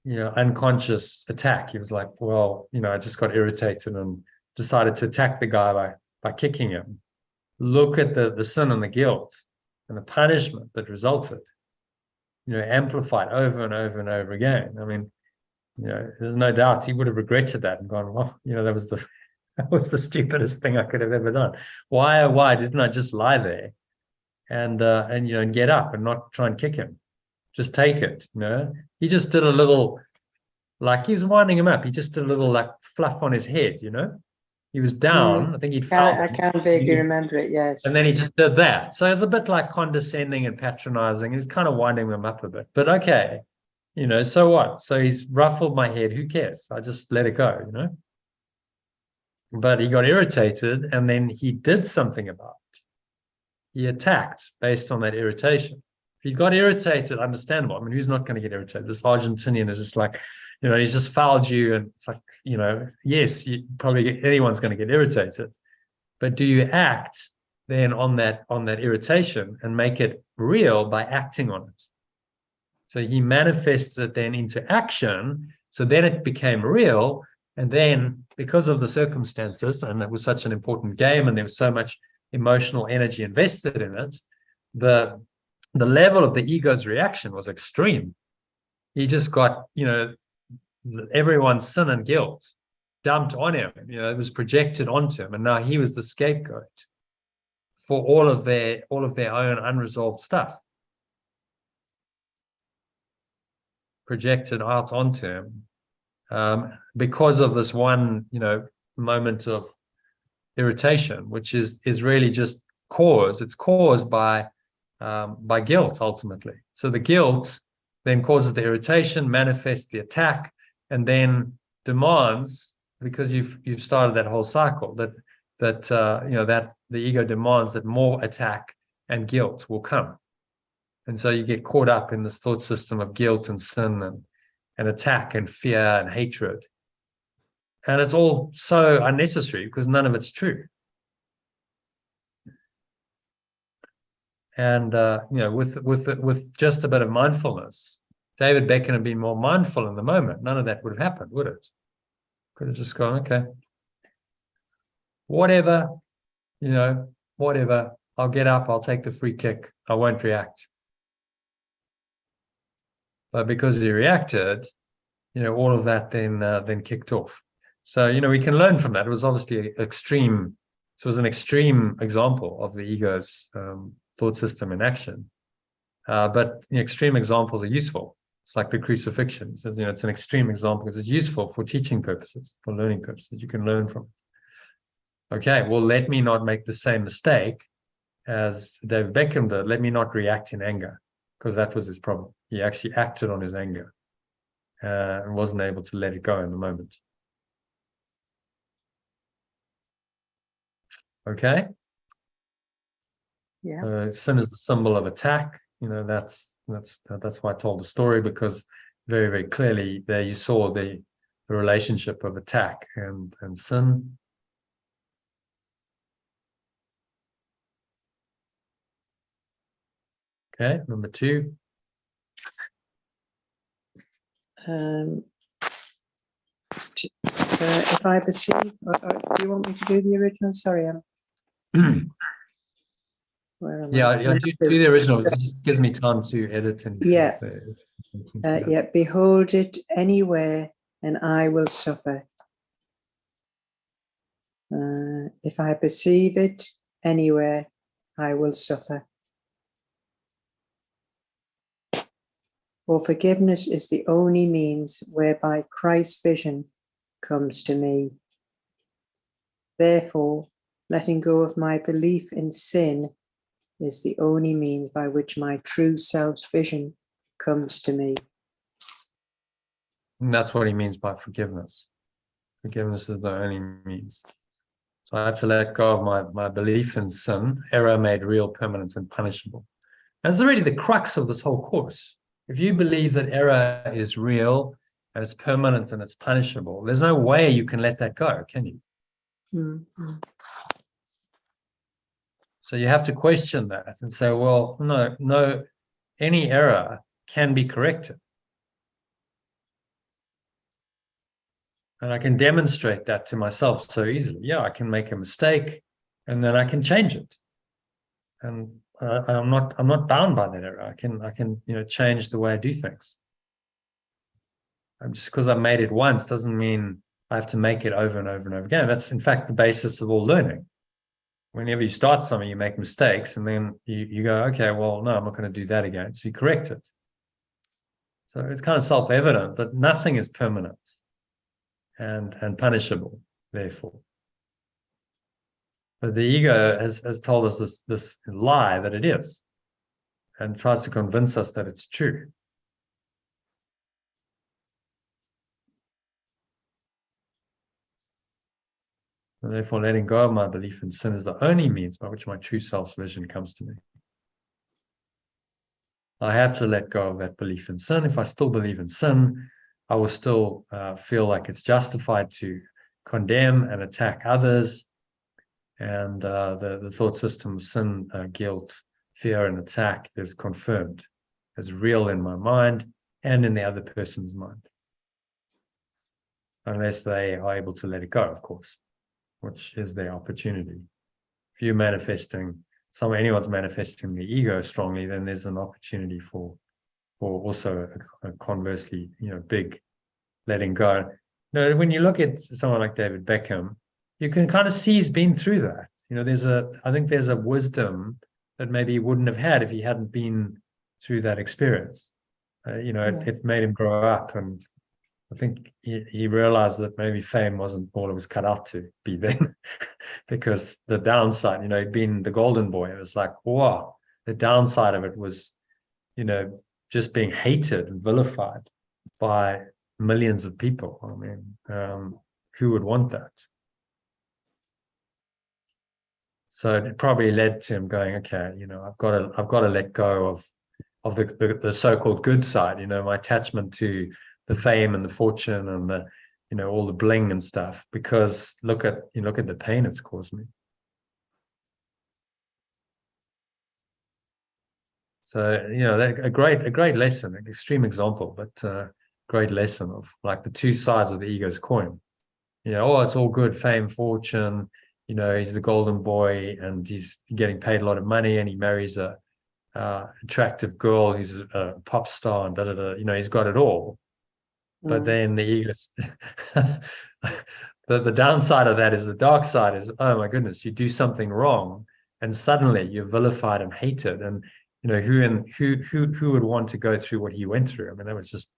unconscious attack, he was like, well, I just got irritated and decided to attack the guy by kicking him. Look at the sin and the guilt and the punishment that resulted, amplified over and over and over again. I mean, there's no doubt he would have regretted that and gone, well, that was the stupidest thing I could have ever done. Why didn't I just lie there and get up and not try and kick him? Just take it, He just did a little, like he was winding him up. He just did a little like fluff on his head, He was down. I think he'd felt. I can vaguely remember it, yes. And then he just did that. So it's a bit like condescending and patronizing. He was kind of winding them up a bit. But okay, so what? So he's ruffled my head. Who cares? I just let it go, But he got irritated and then he did something about it. He attacked based on that irritation. If he got irritated, understandable. I mean, who's not going to get irritated? This Argentinian is just like, he's just fouled you, and it's like, yes, anyone's going to get irritated, but do you act then on that irritation and make it real by acting on it? So he manifested it then into action. So then it became real, and then because of the circumstances, and it was such an important game, and there was so much emotional energy invested in it, the level of the ego's reaction was extreme. He just got, everyone's sin and guilt dumped on him. It was projected onto him, and now he was the scapegoat for all of their own unresolved stuff projected out onto him because of this one moment of irritation, which is really just it's caused by guilt ultimately. So the guilt then causes the irritation, manifests the attack, and then demands because you've started that whole cycle that that the ego demands that more attack and guilt will come. And so you get caught up in this thought system of guilt and sin and attack and fear and hatred. And it's all so unnecessary because none of it's true. And with just a bit of mindfulness, David Beckham had been more mindful in the moment. None of that would have happened, would it? Could have just gone, okay, whatever, whatever. I'll get up. I'll take the free kick. I won't react. But because he reacted, all of that then kicked off. So, we can learn from that. It was obviously extreme. This was an extreme example of the ego's thought system in action. But extreme examples are useful. It's like the crucifixion. It says, it's an extreme example because it's useful for teaching purposes, for learning purposes. You can learn from it. Okay, well, let me not make the same mistake as David Beckham did. Let me not react in anger, because that was his problem. He actually acted on his anger and wasn't able to let it go in the moment. Okay? Yeah. Sin is the symbol of attack. That's why I told the story, because very, very clearly there you saw the relationship of attack and sin. Okay, number 2. If I perceive, do you want me to do the original? Sorry, where am I? Yeah, do the original. It just gives me time to edit and yeah. Behold it anywhere, and I will suffer. If I perceive it anywhere, I will suffer. For forgiveness is the only means whereby Christ's vision comes to me. Therefore, letting go of my belief in sin is the only means by which my true self's vision comes to me. And that's what he means by forgiveness. Forgiveness is the only means. So I have to let go of my belief in sin, error made real, permanent, and punishable. And it's really the crux of this whole course. If you believe that error is real and it's permanent and it's punishable, there's no way you can let that go, can you? Mm-hmm. So you have to question that and say, well, no, any error can be corrected. And I can demonstrate that to myself so easily. Yeah, I can make a mistake and then I can change it. And I'm not bound by that error. I can change the way I do things. And just because I made it once doesn't mean I have to make it over and over and over again. That's in fact the basis of all learning. Whenever you start something, you make mistakes, and then you go, okay, well, no, I'm not going to do that again. So you correct it. So it's kind of self-evident that nothing is permanent and punishable, therefore. But the ego has told us this lie that it is, and tries to convince us that it's true. And therefore, letting go of my belief in sin is the only means by which my true self's vision comes to me. I have to let go of that belief in sin. If I still believe in sin, I will still feel like it's justified to condemn and attack others. And the thought system of sin, guilt, fear, and attack is confirmed as real in my mind and in the other person's mind. Unless they are able to let it go, of course, which is their opportunity. If you're anyone's manifesting the ego strongly, then there's an opportunity for also a conversely, big letting go. When you look at someone like David Beckham, you can kind of see he's been through that. I think there's a wisdom that maybe he wouldn't have had if he hadn't been through that experience. It made him grow up, and I think he realized that maybe fame wasn't all it was cut out to be then, because the downside, he'd been the golden boy. It was like, wow, the downside of it was, just being hated and vilified by millions of people. I mean, who would want that? So it probably led to him going, okay, I've got to let go of the so-called good side, my attachment to the fame and the fortune and the, all the bling and stuff, because look at the pain it's caused me. So, a great lesson, an extreme example, but great lesson of like the two sides of the ego's coin. It's all good, fame, fortune, he's the golden boy and he's getting paid a lot of money and he marries a attractive girl who's a pop star and he's got it all. But then the ego, the downside of that is, the dark side is, oh my goodness, you do something wrong and suddenly you're vilified and hated. And who would want to go through what he went through? I mean, that was just,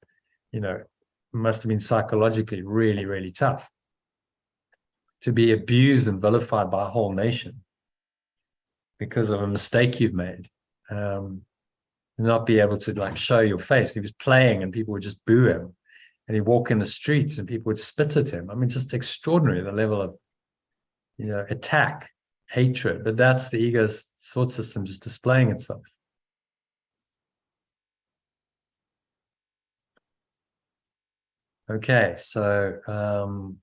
must have been psychologically really, really tough to be abused and vilified by a whole nation because of a mistake you've made. Not be able to like show your face. He was playing and people would just boo him, and he'd walk in the streets and people would spit at him. I mean, just extraordinary, the level of attack, hatred. But that's the ego's thought system just displaying itself. Okay, so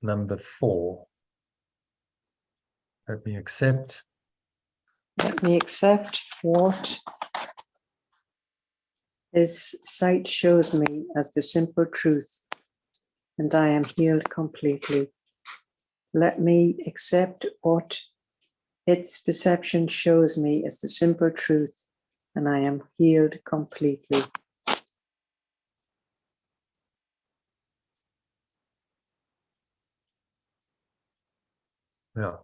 number 4. Let me accept what His sight shows me as the simple truth, and I am healed completely. Let me accept what its perception shows me as the simple truth, and I am healed completely. Yeah.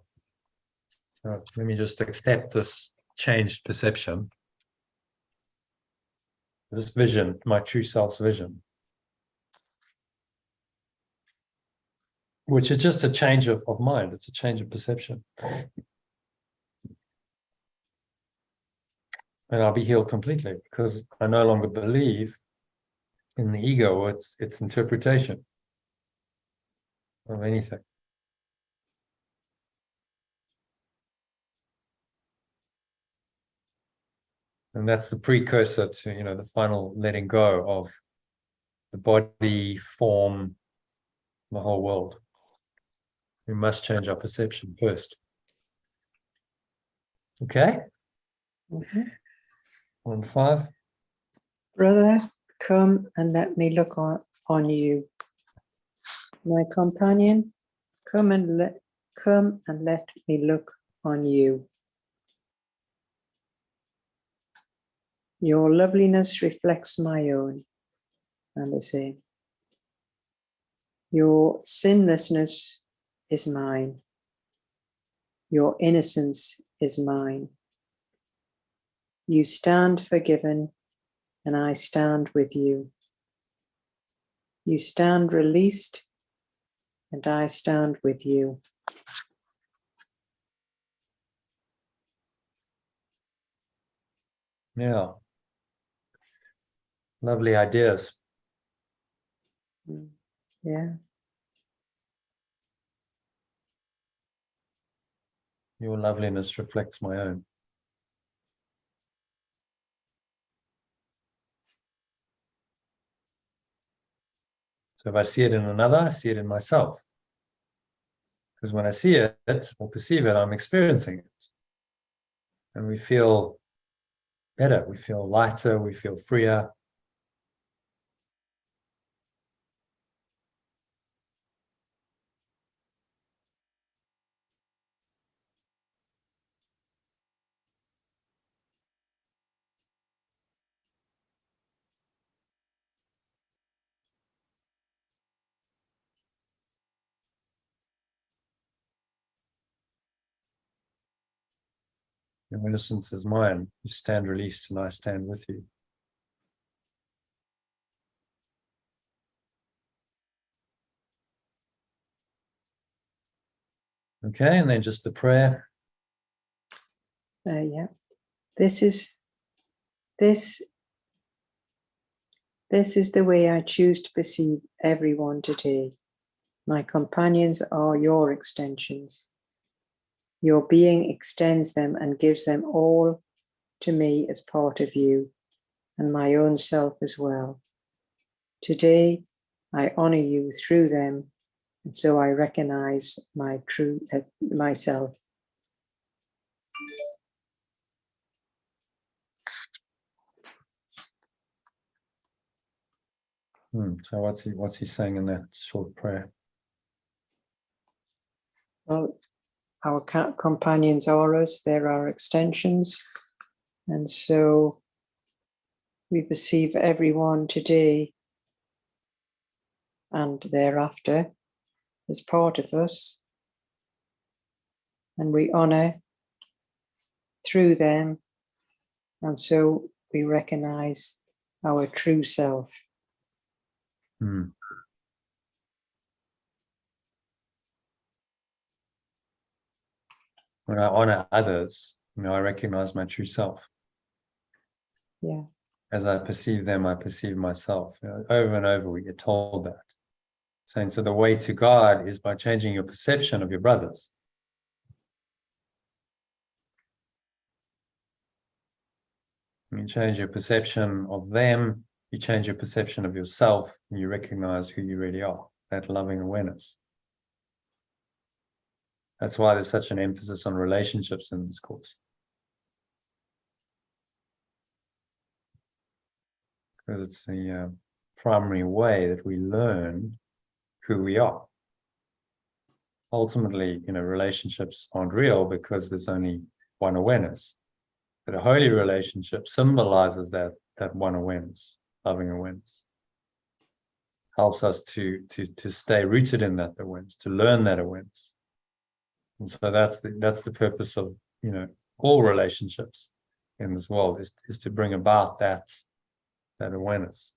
Let me just accept this changed perception. This vision, my true self's vision, which is just a change of mind. It's a change of perception. And I'll be healed completely because I no longer believe in the ego or its interpretation of anything. And that's the precursor to, the final letting go of the body, form, the whole world. We must change our perception first. Okay? Mm-hmm. 1, 5. Brother, come and let me look on you. My companion, come and let me look on you. Your loveliness reflects my own, and the same. Your sinlessness is mine. Your innocence is mine. You stand forgiven, and I stand with you. You stand released, and I stand with you. Yeah. Lovely ideas. Yeah. Your loveliness reflects my own. So if I see it in another, I see it in myself. Because when I see it or perceive it, I'm experiencing it. And we feel better, we feel lighter, we feel freer. Your innocence is mine. You stand released and I stand with you. Okay, and then just the prayer. Yeah. This is the way I choose to perceive everyone today. My companions are your extensions. Your being extends them and gives them all to me as part of you and my own self as well. Today, I honor you through them, and so I recognize my true myself. So what's he saying in that short prayer? Well, our companions are us, they're our extensions, and so we perceive everyone today and thereafter as part of us, and we honor through them, and so we recognize our true self. When I honor others, I recognize my true self. Yeah. As I perceive them, I perceive myself. Over and over, we get told that. Saying, so the way to God is by changing your perception of your brothers. You change your perception of them, you change your perception of yourself, and you recognize who you really are, that loving awareness. That's why there's such an emphasis on relationships in this course. Because it's the primary way that we learn who we are. Ultimately, relationships aren't real because there's only one awareness. But a holy relationship symbolizes that one awareness, loving awareness. Helps us to stay rooted in that awareness, to learn that awareness. And so that's the purpose of all relationships in this world is to bring about that awareness.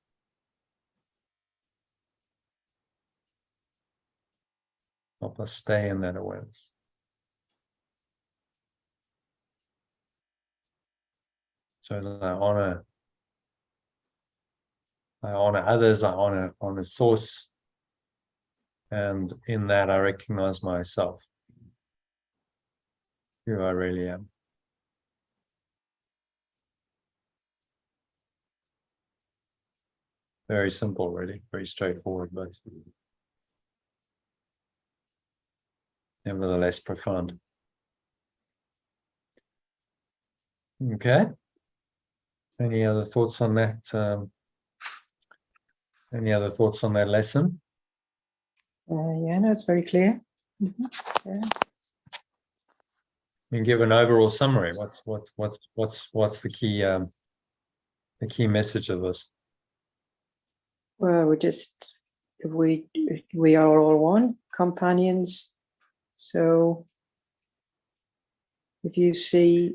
Help us stay in that awareness. So as I honor others, I honor source, and in that I recognize myself, who I really am. Very simple, really, very straightforward, but nevertheless profound. Okay. Any other thoughts on that? Any other thoughts on that lesson? Yeah, no, it's very clear. Yeah. You can give an overall summary. What's the key message of this? Well, we are all one, companions. So if you see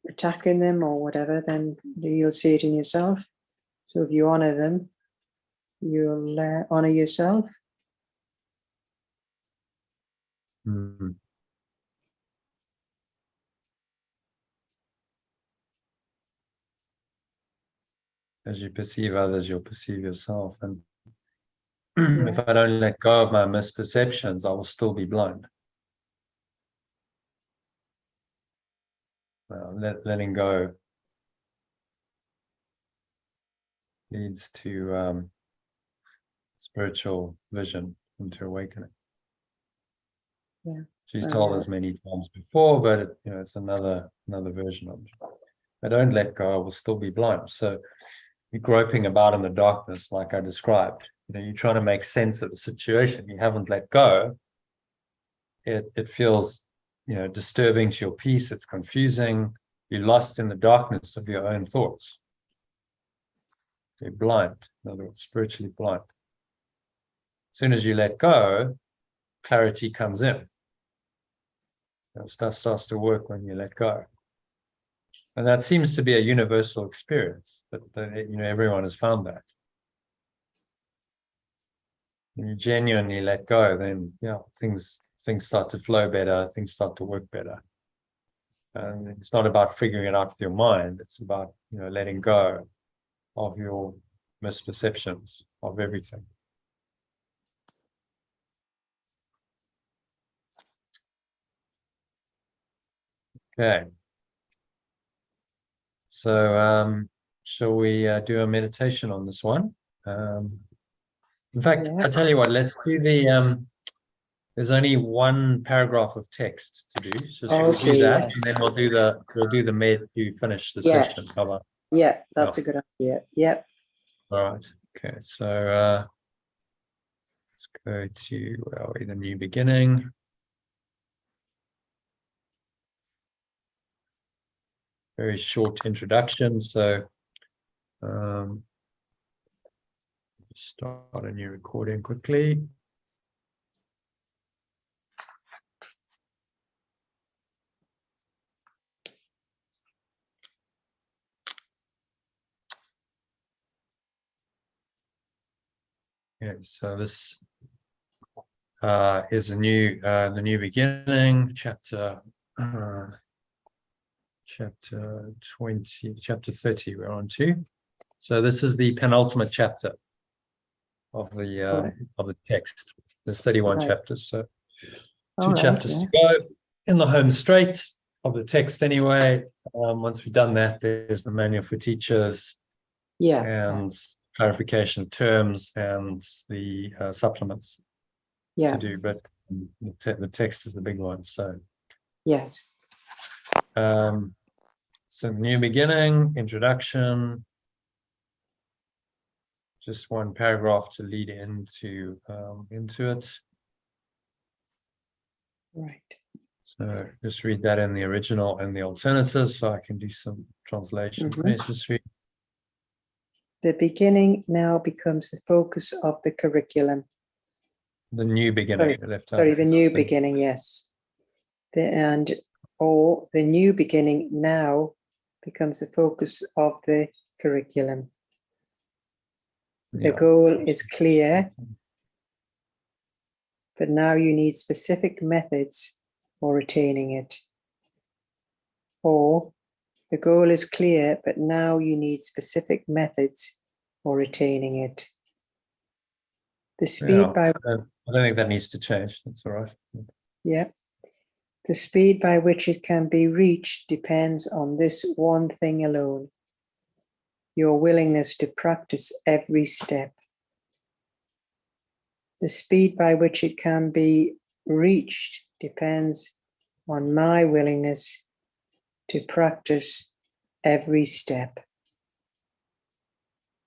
attacking them or whatever, then you'll see it in yourself. So if you honor them, you'll honor yourself. Mm-hmm. As you perceive others, you'll perceive yourself. And if I don't let go of my misperceptions, I will still be blind. Letting go leads to spiritual vision and to awakening. Yeah. She's told us many times before, but it's another version of it. If I don't let go, I will still be blind. So you're groping about in the darkness, like I described. You're trying to make sense of the situation. You haven't let go. It feels, disturbing to your peace. It's confusing. You're lost in the darkness of your own thoughts. You're blind. In other words, spiritually blind. As soon as you let go, clarity comes in. Stuff starts to work when you let go. And that seems to be a universal experience, that everyone has found that. When you genuinely let go, then things start to flow better, things start to work better. And it's not about figuring it out with your mind, it's about letting go of your misperceptions of everything. Okay. So shall we do a meditation on this one? In fact, Yeah. I tell you what, let's do there's only one paragraph of text to do. So we'll do Okay, that, yes. and then we'll do the med to finish the Yeah. session. How about? Yeah, that's a good idea. Yeah. All right. Okay. So let's go to the new beginning. Very short introduction. So start a new recording quickly. Yeah, so this is the new beginning, chapter 20, chapter 30 we're on to. So this is the penultimate chapter of the text. There's 31 chapters, so two chapters to go in the home straight of the text anyway. Once we've done that, there's the manual for teachers, and clarification of terms, and the supplements to do. But the text is the big one. So yes. So new beginning, introduction, just one paragraph to lead into it. Right. So just read that in the original and the alternative, so I can do some translation if necessary. The beginning now becomes the focus of the curriculum. The new beginning, the new beginning, yes. The new beginning now becomes the focus of the curriculum. The goal is clear, but now you need specific methods for attaining it. Or the goal is clear, but now you need specific methods for attaining it. The speed by... I don't think that needs to change. That's all right. Yeah. The speed by which it can be reached depends on this one thing alone: your willingness to practice every step. The speed by which it can be reached depends on my willingness to practice every step.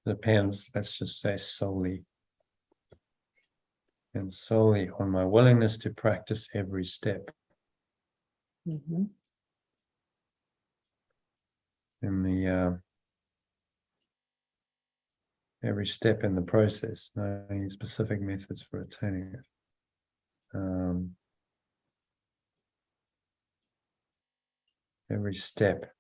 Depends, let's just say solely. And solely on my willingness to practice every step. Mm-hmm. In the every step in the process, knowing specific methods for attaining it. Every step.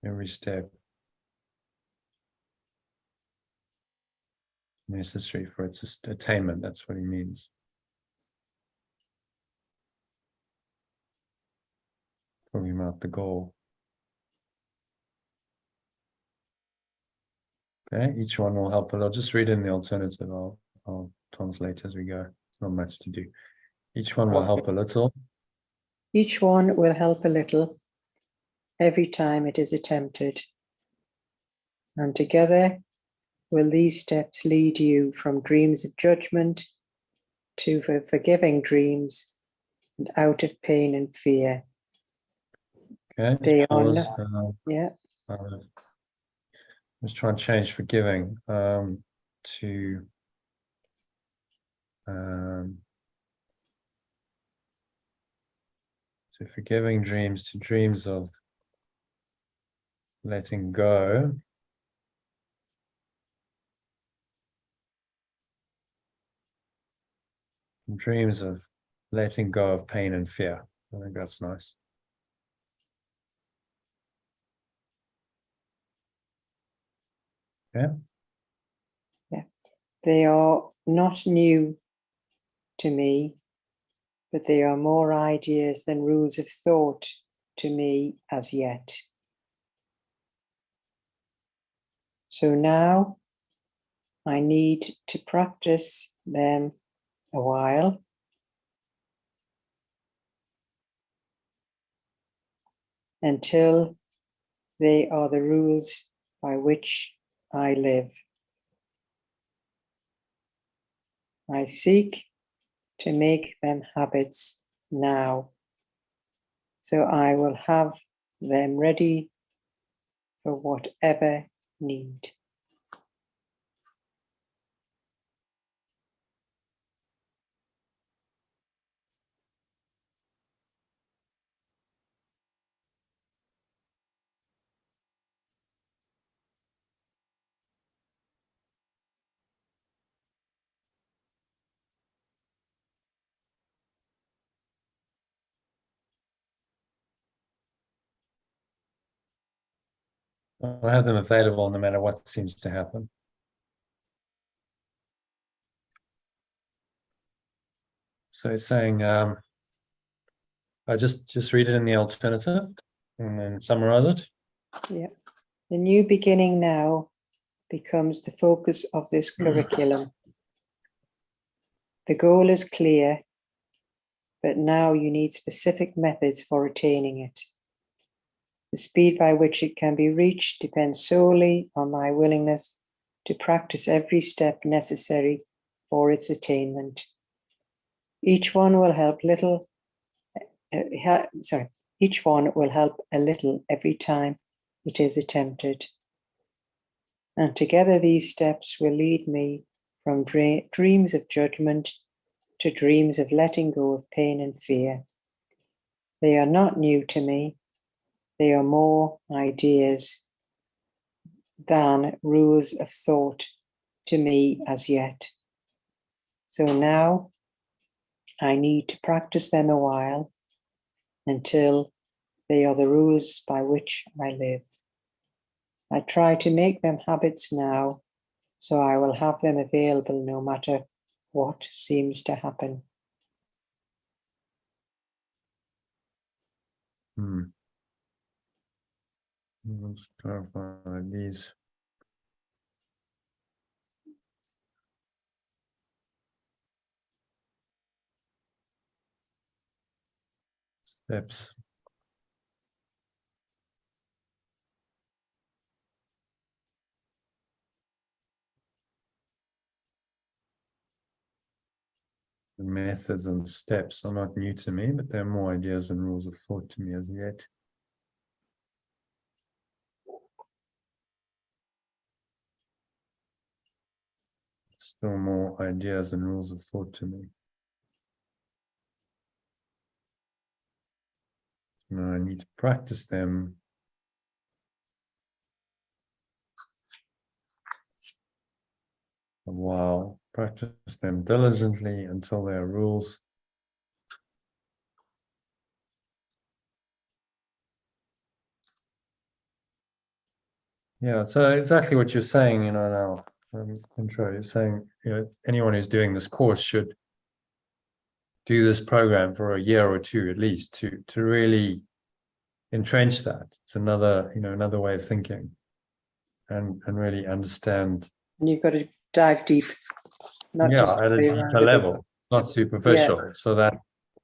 Every step necessary for its attainment. That's what he means. Talking about the goal. Okay, each one will help, but I'll just read in the alternative. I'll translate as we go. It's not much to do. Each one will help a little. Each one will help a little every time it is attempted. And together will these steps lead you from dreams of judgment to forgiving dreams and out of pain and fear. Okay. They pause, are not, let's try and change forgiving to forgiving dreams to dreams of letting go. Dreams of letting go of pain and fear. I think that's nice. Yeah. Yeah. They are not new to me, but they are more ideas than rules of thought to me as yet. So now I need to practice them a while. Until they are the rules by which I live. I seek to make them habits now, so I will have them ready for whatever need. I have them available no matter what seems to happen. So it's saying, I just read it in the alternative and then summarize it. Yeah. The new beginning now becomes the focus of this curriculum. The goal is clear, but now you need specific methods for attaining it. The speed by which it can be reached depends solely on my willingness to practice every step necessary for its attainment. Each one will help each one will help a little every time it is attempted. And together these steps will lead me from dreams of judgment to dreams of letting go of pain and fear. They are not new to me. They are more ideas than rules of thought to me as yet. So now I need to practice them a while until they are the rules by which I live. I try to make them habits now, so I will have them available no matter what seems to happen. Let's clarify these. Steps. The methods and steps are not new to me, but they're more ideas and rules of thought to me as yet. Still more ideas and rules of thought to me. Now I need to practice them a while, practice them diligently until they are rules. Yeah, so exactly what you're saying, now, intro, you're saying, anyone who's doing this course should do this program for a year or two at least to really entrench that. It's another way of thinking and really understand. And you've got to dive deep, not just at a deeper level, not superficial. Yeah. So that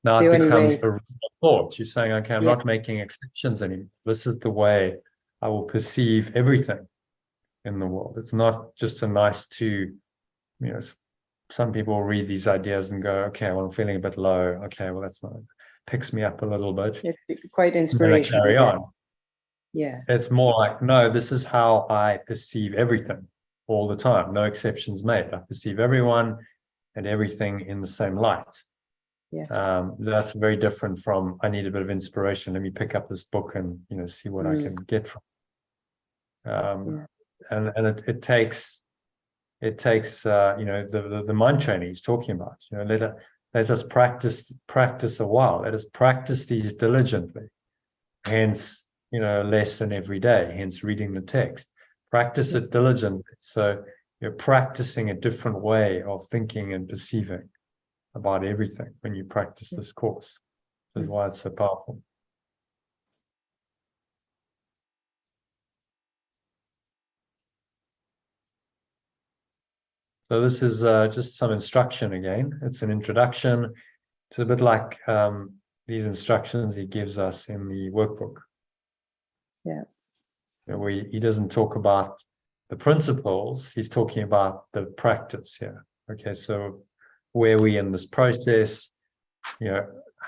now it becomes a real thought. You're saying, okay, I'm not making exceptions anymore. This is the way I will perceive everything in the world. It's not just a nice to, some people read these ideas and go, okay, well, I'm feeling a bit low. Okay, well, that's not, picks me up a little bit. It's quite inspirational. Carry on. Yeah. It's more like, no, this is how I perceive everything all the time. No exceptions made. I perceive everyone and everything in the same light. Yeah. That's very different from, I need a bit of inspiration. Let me pick up this book and, see what I can get from. And it takes the mind training he's talking about. Let us practice a while. Let us practice these diligently. Hence, lesson every day. Hence, reading the text. Practice it diligently. So you're practicing a different way of thinking and perceiving about everything when you practice this course. This is why it's so powerful. So this is just some instruction again. It's an introduction. It's a bit like these instructions he gives us in the workbook. Yeah. Where he doesn't talk about the principles, he's talking about the practice here. Okay, so where are we in this process?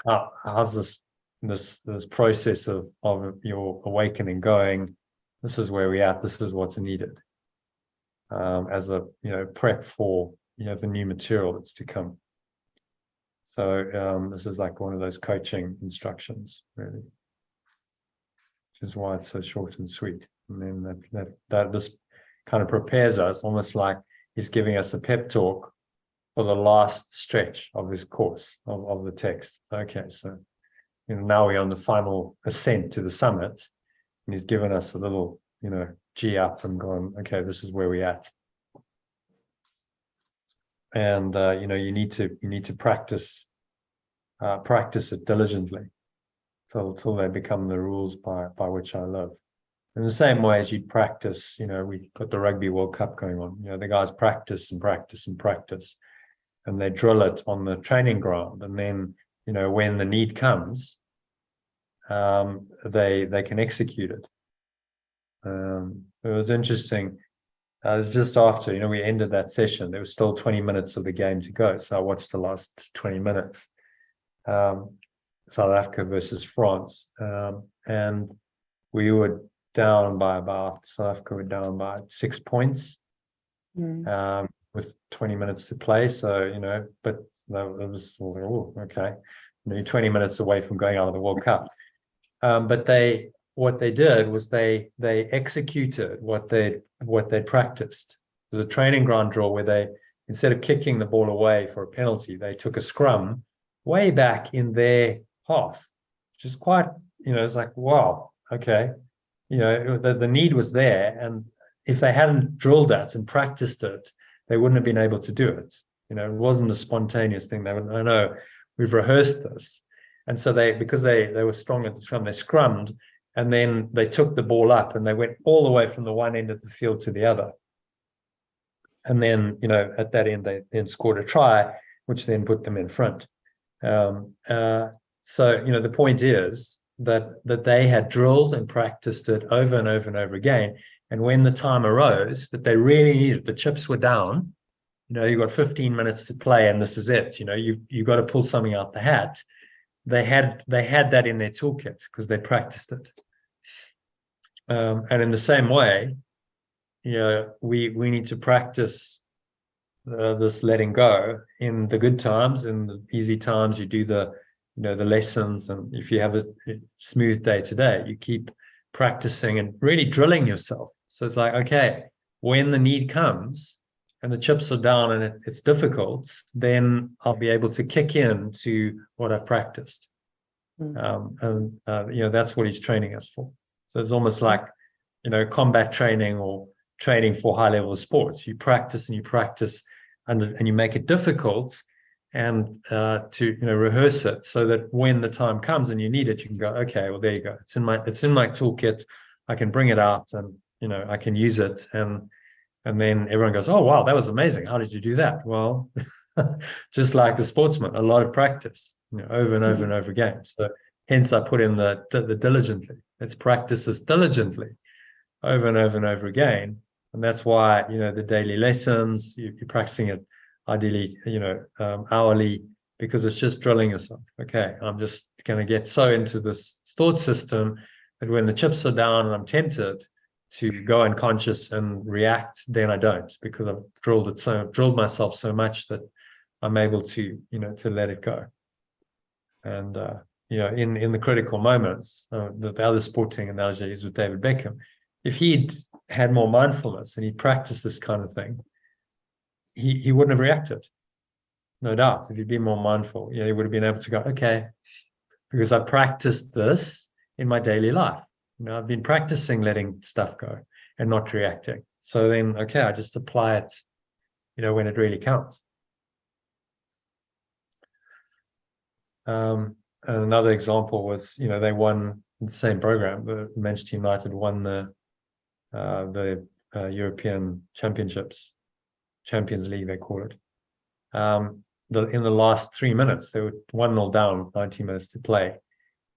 How's this process of your awakening going? This is where we're at. This is what's needed as a prep for the new material that's to come. So this is like one of those coaching instructions, really, which is why it's so short and sweet. And then that this kind of prepares us, almost like he's giving us a pep talk for the last stretch of this course of the text. Okay, so now we're on the final ascent to the summit, and he's given us a little G up and gone, okay, this is where we're at. And you need to practice it diligently till they become the rules by which I live. In the same way as you practice, we got the Rugby World Cup going on. The guys practice and practice and practice, and they drill it on the training ground. And then, when the need comes, they can execute it. It was interesting. It was just after, we ended that session. There was still 20 minutes of the game to go. So I watched the last 20 minutes. South Africa versus France. And we were down by South Africa were down by 6 points with 20 minutes to play. So, but I was like, oh, okay. 20 minutes away from going out of the World Cup. But what they did was they executed what they practiced. It was a training ground drill where they, instead of kicking the ball away for a penalty, they took a scrum way back in their half, which is quite, it's like, wow, okay. The need was there, and if they hadn't drilled that and practiced it, they wouldn't have been able to do it. It wasn't a spontaneous thing. I know we've rehearsed this, and so because they were strong at the scrum, they scrummed, and then they took the ball up and they went all the way from the one end of the field to the other, and then at that end they then scored a try, which then put them in front. So the point is that they had drilled and practiced it over and over and over again. And when the time arose that they really needed, the chips were down, you've got 15 minutes to play and this is it, you've got to pull something out the hat. They had that in their toolkit because they practiced it. And in the same way, we need to practice this letting go in the good times. In the easy times, you do the lessons, and if you have a smooth day today, you keep practicing and really drilling yourself. So it's like, okay, when the need comes and the chips are down and it's difficult, then I'll be able to kick in to what I've practiced. That's what he's training us for. So it's almost like, combat training or training for high level sports. You practice and you practice and you make it difficult and to rehearse it so that when the time comes and you need it, you can go, okay, well, there you go. It's in my toolkit. I can bring it out and I can use it, and then everyone goes, oh wow, that was amazing. How did you do that? Well, just like the sportsman, a lot of practice, over and over and over again. So hence I put in the diligently. Let's practice this diligently over and over and over again. And that's why the daily lessons, you're practicing it ideally, hourly, because it's just drilling yourself. Okay, I'm just going to get so into this thought system that when the chips are down and I'm tempted to go unconscious and react, then I don't, because I've drilled myself so much that I'm able to, to let it go. And in the critical moments, the other sporting analogy is with David Beckham. If he'd had more mindfulness and he practiced this kind of thing, he wouldn't have reacted. No doubt. If he'd been more mindful, he would have been able to go, okay, because I practiced this in my daily life. I've been practicing letting stuff go and not reacting. So then, okay, I just apply it, when it really counts. And another example was, they won the same program. The Manchester United won the European Championships Champions League, they call it. In the last 3 minutes, they were 1-0 down with 90 minutes to play.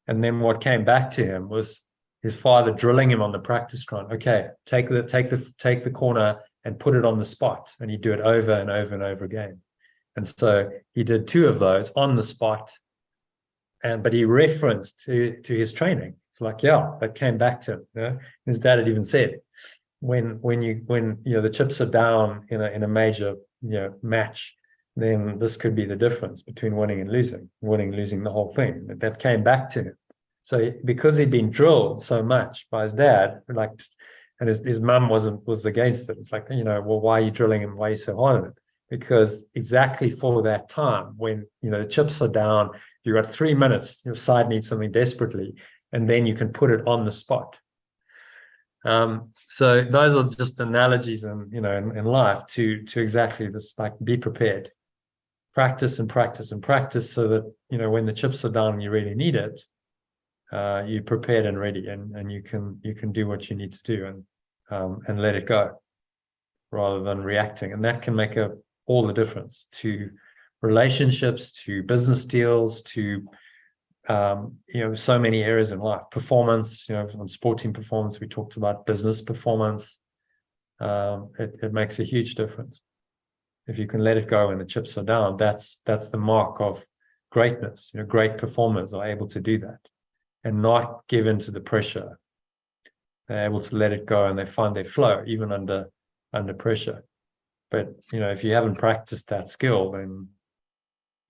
And then what came back to him was his father drilling him on the practice ground. Okay, take the corner and put it on the spot. And he'd do it over and over and over again. And so he did 2 of those on the spot. But he referenced to his training. It's like, yeah, that came back to him. You know? His dad had even said, when the chips are down in a major match, then this could be the difference between winning and losing the whole thing. That came back to him. So because he'd been drilled so much by his dad, and his mum was against it. It's like, well, why are you drilling him? Why are you so hard on it? Because exactly for that time when the chips are down, you've got 3 minutes, your side needs something desperately, and then you can put it on the spot. So those are just analogies in life to exactly this, like, be prepared. Practice and practice and practice so that when the chips are down and you really need it, you're prepared and ready, and you can do what you need to do and let it go rather than reacting. And that can make all the difference to relationships, to business deals, to so many areas in life. Performance, on sporting performance, we talked about business performance. It makes a huge difference. If you can let it go when the chips are down, that's the mark of greatness. Great performers are able to do that and not give in to the pressure. They're able to let it go and they find their flow even under pressure. But if you haven't practiced that skill, then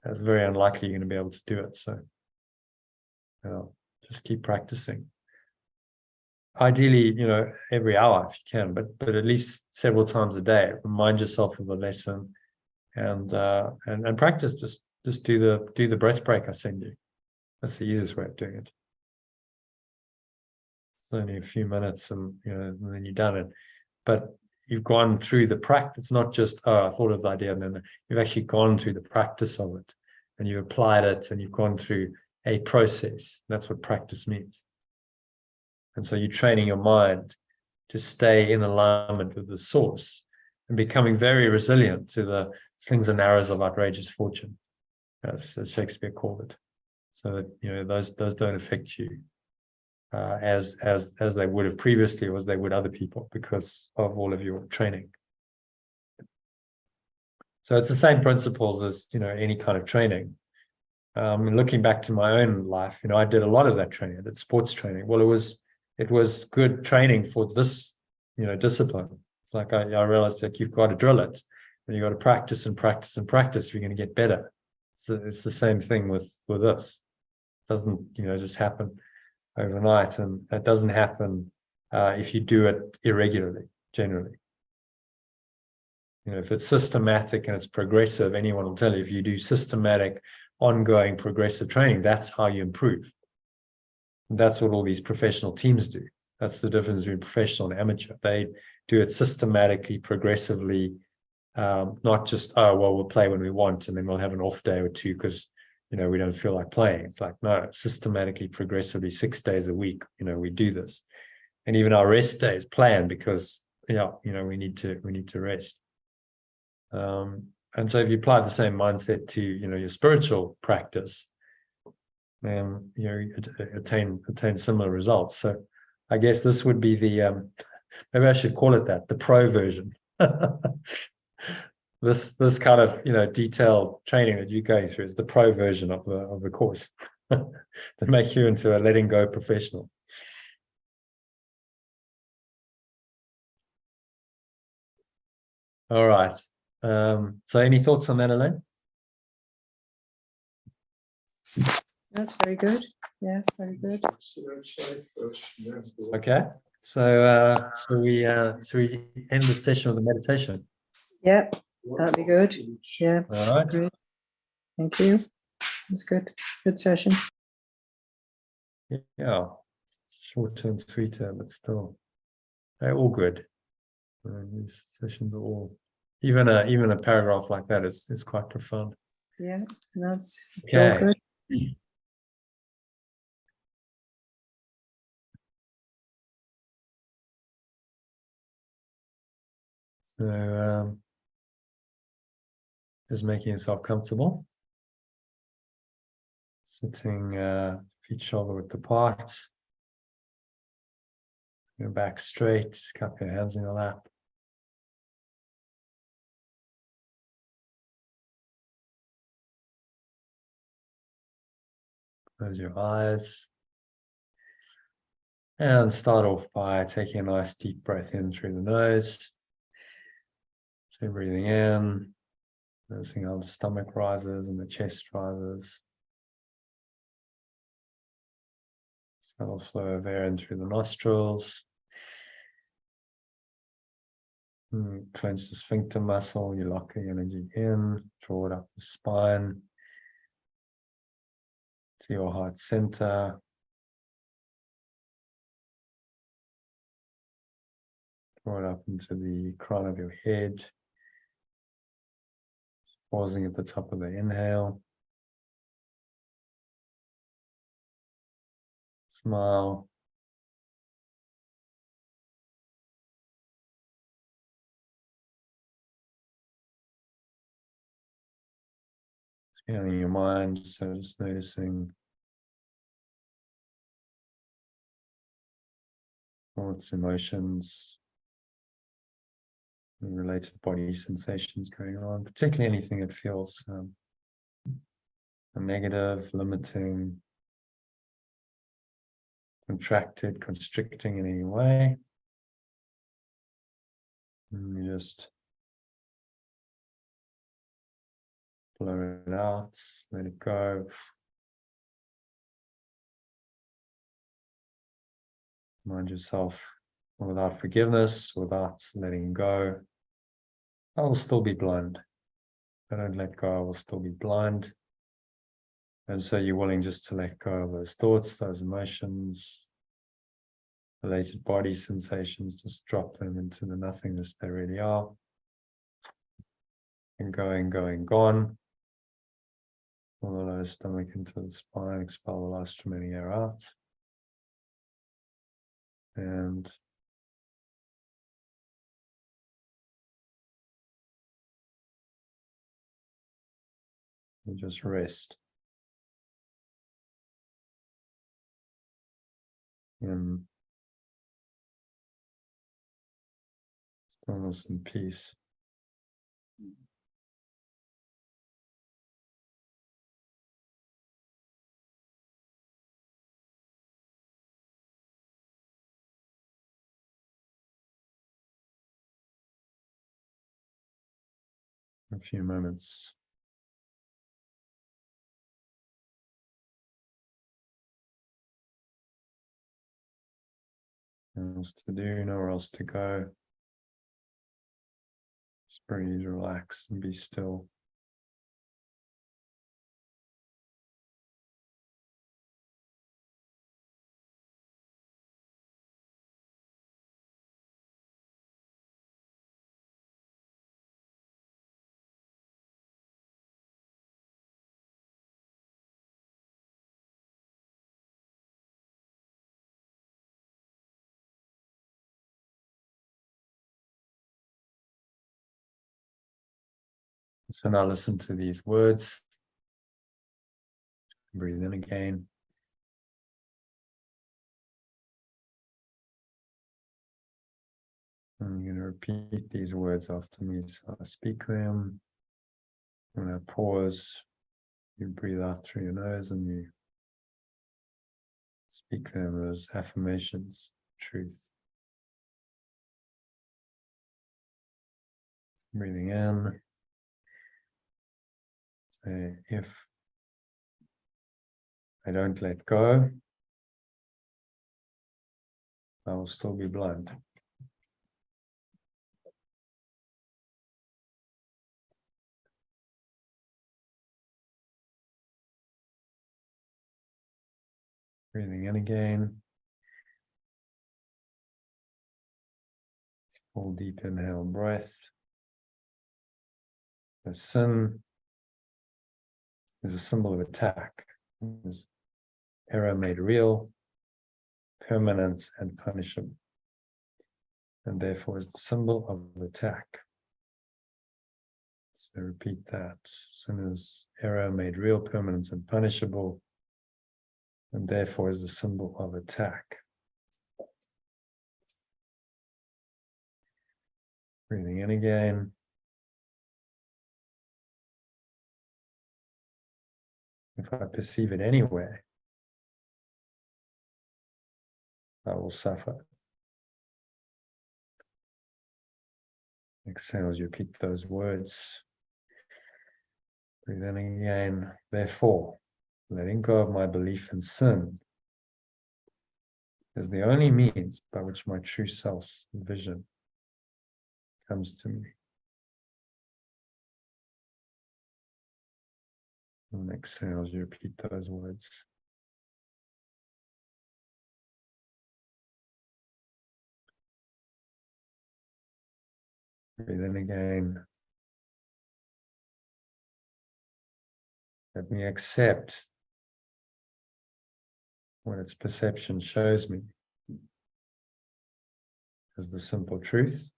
it's very unlikely you're going to be able to do it. So just keep practicing. Ideally, every hour if you can, but at least several times a day. Remind yourself of a lesson, and practice. Just do the breath break I send you. That's the easiest way of doing it. It's only a few minutes, and then you're done it. But you've gone through the practice. It's not just, I thought of the idea, and then you've actually gone through the practice of it, and you've applied it, and you've gone through a process. That's what practice means. And so you're training your mind to stay in alignment with the source and becoming very resilient to the slings and arrows of outrageous fortune, as Shakespeare called it. So that those don't affect you as they would have previously, or as they would other people, because of all of your training. So it's the same principles as any kind of training. Looking back to my own life, I did a lot of that training. I did sports training. Well, it was good training for this discipline. It's like I realized that you've got to drill it, and you've got to practice and practice and practice if you're going to get better. So it's the same thing with this. It doesn't just happen overnight, and it doesn't happen if you do it irregularly. Generally, if it's systematic and it's progressive, anyone will tell you, if you do systematic, ongoing, progressive training, that's how you improve. And that's what all these professional teams do. That's the difference between professional and amateur. They do it systematically, progressively, not just, oh, well, we'll play when we want, and then we'll have an off day or two because we don't feel like playing. It's like, no, systematically, progressively, 6 days a week, we do this. And even our rest days planned, because we need to rest. And so if you apply the same mindset to your spiritual practice, then attain similar results. So I guess this would be the maybe I should call it that, the pro version. This kind of detailed training that you go through is the pro version of the course to make you into a letting go professional. All right. So any thoughts on that, Elaine? That's very good. Yeah, very good. Okay. So should we end the session with a meditation? Yeah, that'd be good. Yeah. All right. Great. Thank you. That's good. Good session. Yeah. Short term, sweet term, but still, they're all good. These sessions are all, even a paragraph like that is quite profound. Yeah, that's Okay. all good. So Just making yourself comfortable. Sitting feet shoulder width apart. Your back straight, cup your hands in your lap. Close your eyes. And start off by taking a nice deep breath in through the nose. So breathing in, noticing how the stomach rises and the chest rises. Subtle flow of air in through the nostrils. Clench the sphincter muscle, you lock the energy in, draw it up the spine to your heart center. Draw it up into the crown of your head. Pausing at the top of the inhale. Smile. Scanning your mind, so just noticing thoughts, emotions, and related body sensations going on, particularly anything that feels negative, limiting, contracted, constricting in any way. And you just blow it out, let it go. Remind yourself, without forgiveness, without letting go, I will still be blind. If I don't let go, I will still be blind. And so you're willing just to let go of those thoughts, those emotions, related body sensations, just drop them into the nothingness they really are. And going, gone. Pull the lower stomach into the spine, expel the last remaining air out. And you just rest in stillness and peace. A few moments. Nothing else to do, nowhere else to go. Just breathe, relax, and be still. So now listen to these words. Breathe in again. I'm going to repeat these words after me, so I speak them. When I pause, you breathe out through your nose and you speak them as affirmations, truth. Breathing in. Say, if I don't let go, I will still be blind. Breathing in again. Full deep inhale breath. The sin is a symbol of attack. Is error made real, permanent, and punishable, and therefore is the symbol of attack. It's So repeat that. Sin is error made real, permanent, and punishable, and therefore is the symbol of attack. Breathing in again. If I perceive it anywhere, I will suffer. Exhale as you repeat those words. Breathe in again. Therefore, letting go of my belief in sin is the only means by which my true self's vision comes to me. And exhale as you repeat those words. Breathe in again. Let me accept what its perception shows me as the simple truth,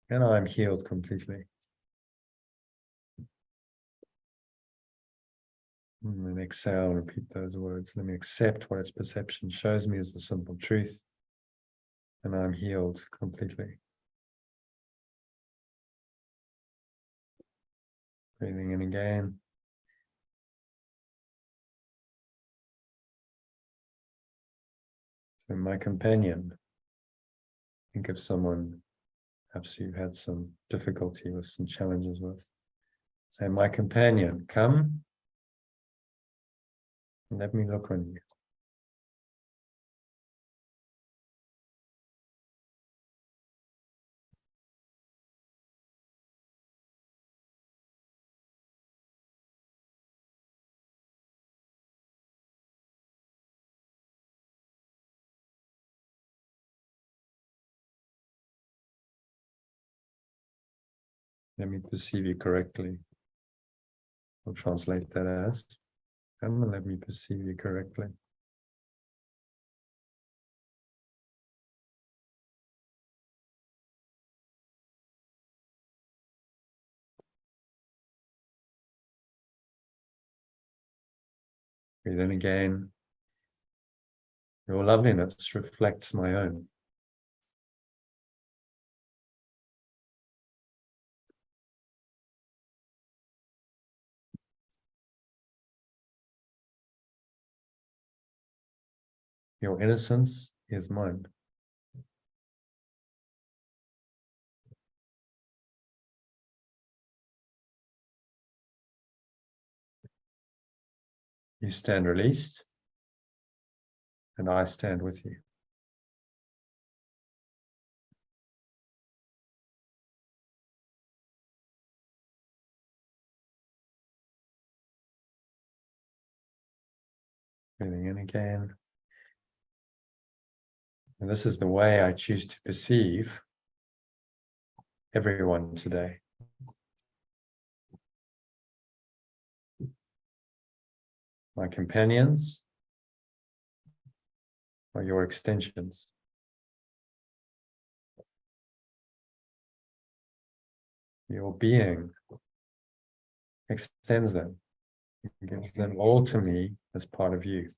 and I am healed completely. And then exhale, repeat those words. Let me accept what its perception shows me as the simple truth, and I am healed completely. Breathing in again. So my companion, think of someone perhaps you've had some difficulty with, some challenges with. Say, my companion, come and let me look on you. Let me perceive you correctly. I'll translate that as, come and let me perceive you correctly. Breathe in again. Your loveliness reflects my own. Your innocence is mine. You stand released, and I stand with you. Breathing in again. And this is the way I choose to perceive everyone today. My companions are your extensions. Your being extends them, gives them all to me as part of you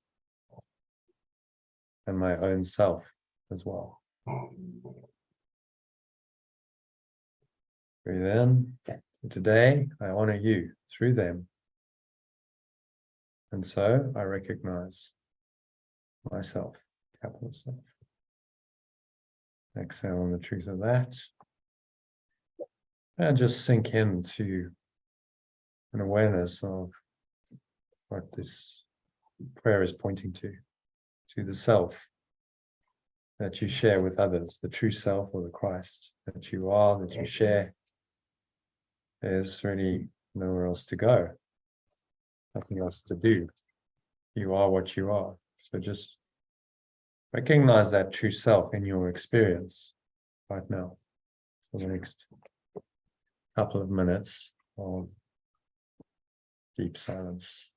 and my own self as well. Breathe in. So today, I honor you through them. And so I recognize myself, capital self. Exhale on the truth of that. And just sink into an awareness of what this prayer is pointing to the self that you share with others, the true self or the Christ that you are, that you share. There's really nowhere else to go, nothing else to do. You are what you are. So just recognize that true self in your experience right now for the next couple of minutes of deep silence.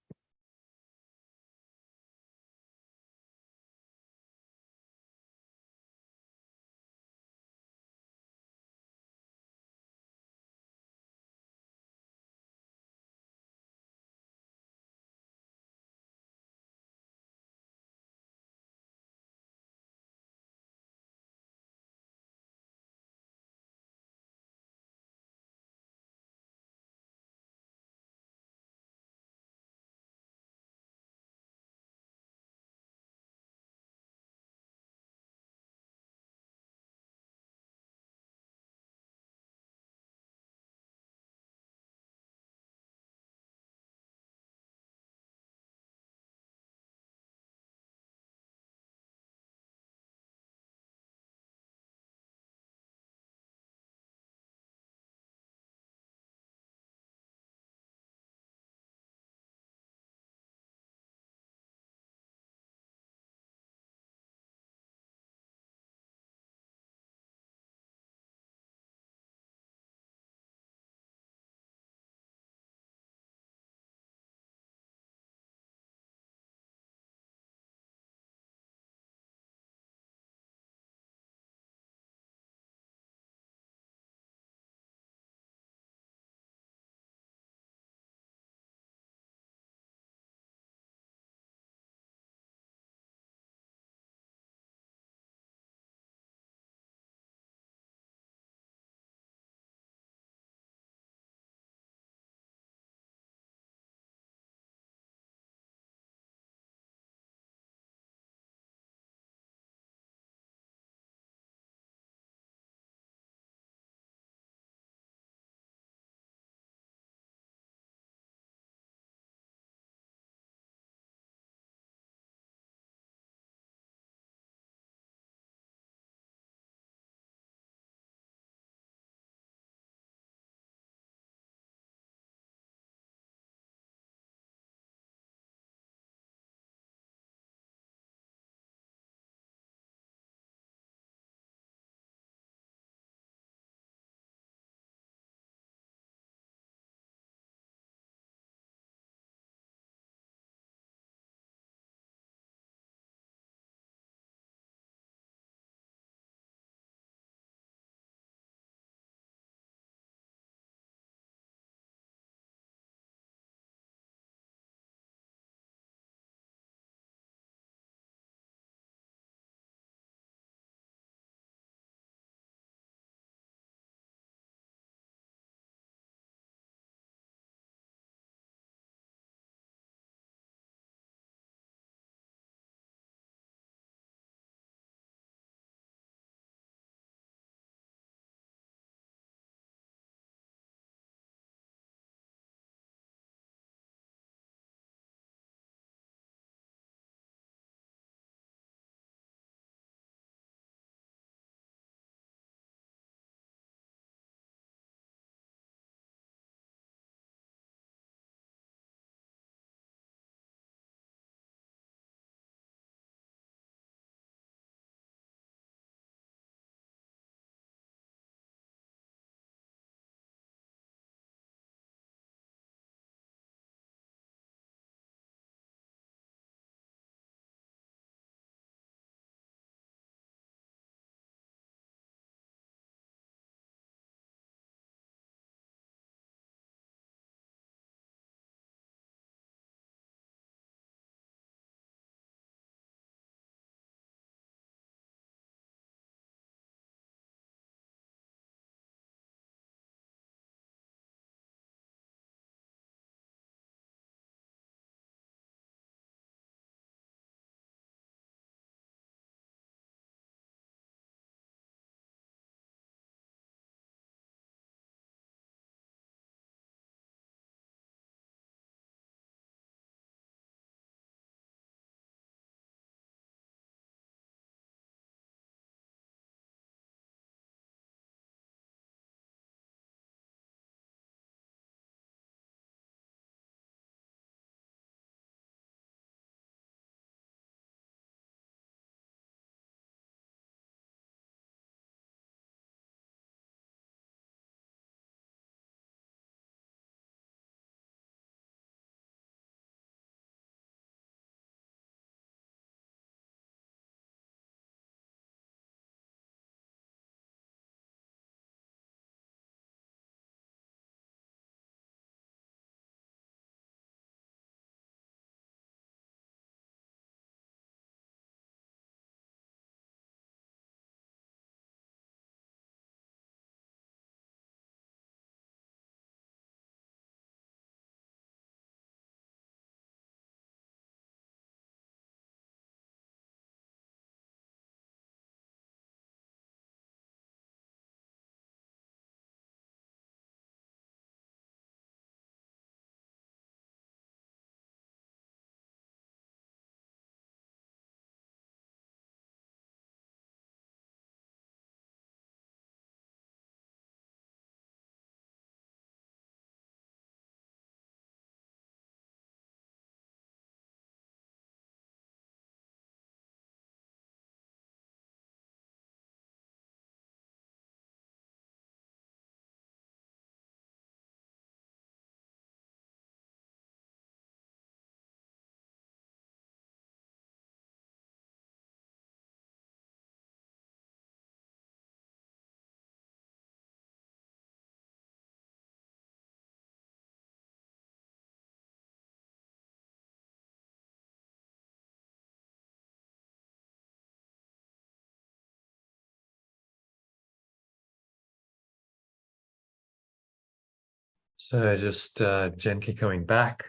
So just gently coming back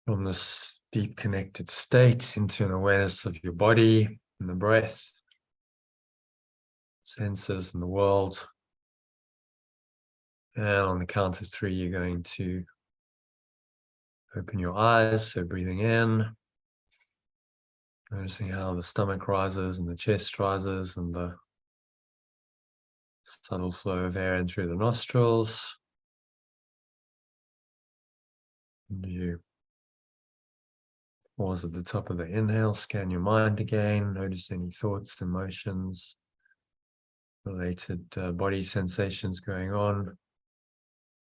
from this deep connected state into an awareness of your body and the breath, senses and the world. And on the count of 3, you're going to open your eyes. So breathing in, noticing how the stomach rises and the chest rises and the subtle flow of air in through the nostrils. And you pause at the top of the inhale, scan your mind again, notice any thoughts, emotions, related body sensations going on,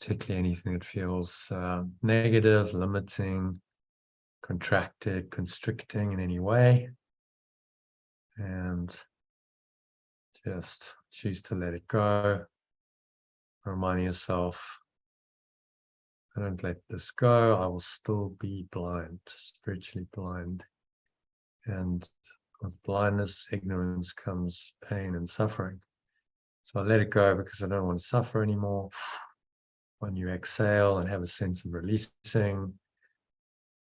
particularly anything that feels negative, limiting, contracted, constricting in any way. And just choose to let it go, reminding yourself, I don't let this go, I will still be blind, spiritually blind. And with blindness, ignorance comes pain and suffering. So I let it go because I don't want to suffer anymore. When you exhale and have a sense of releasing,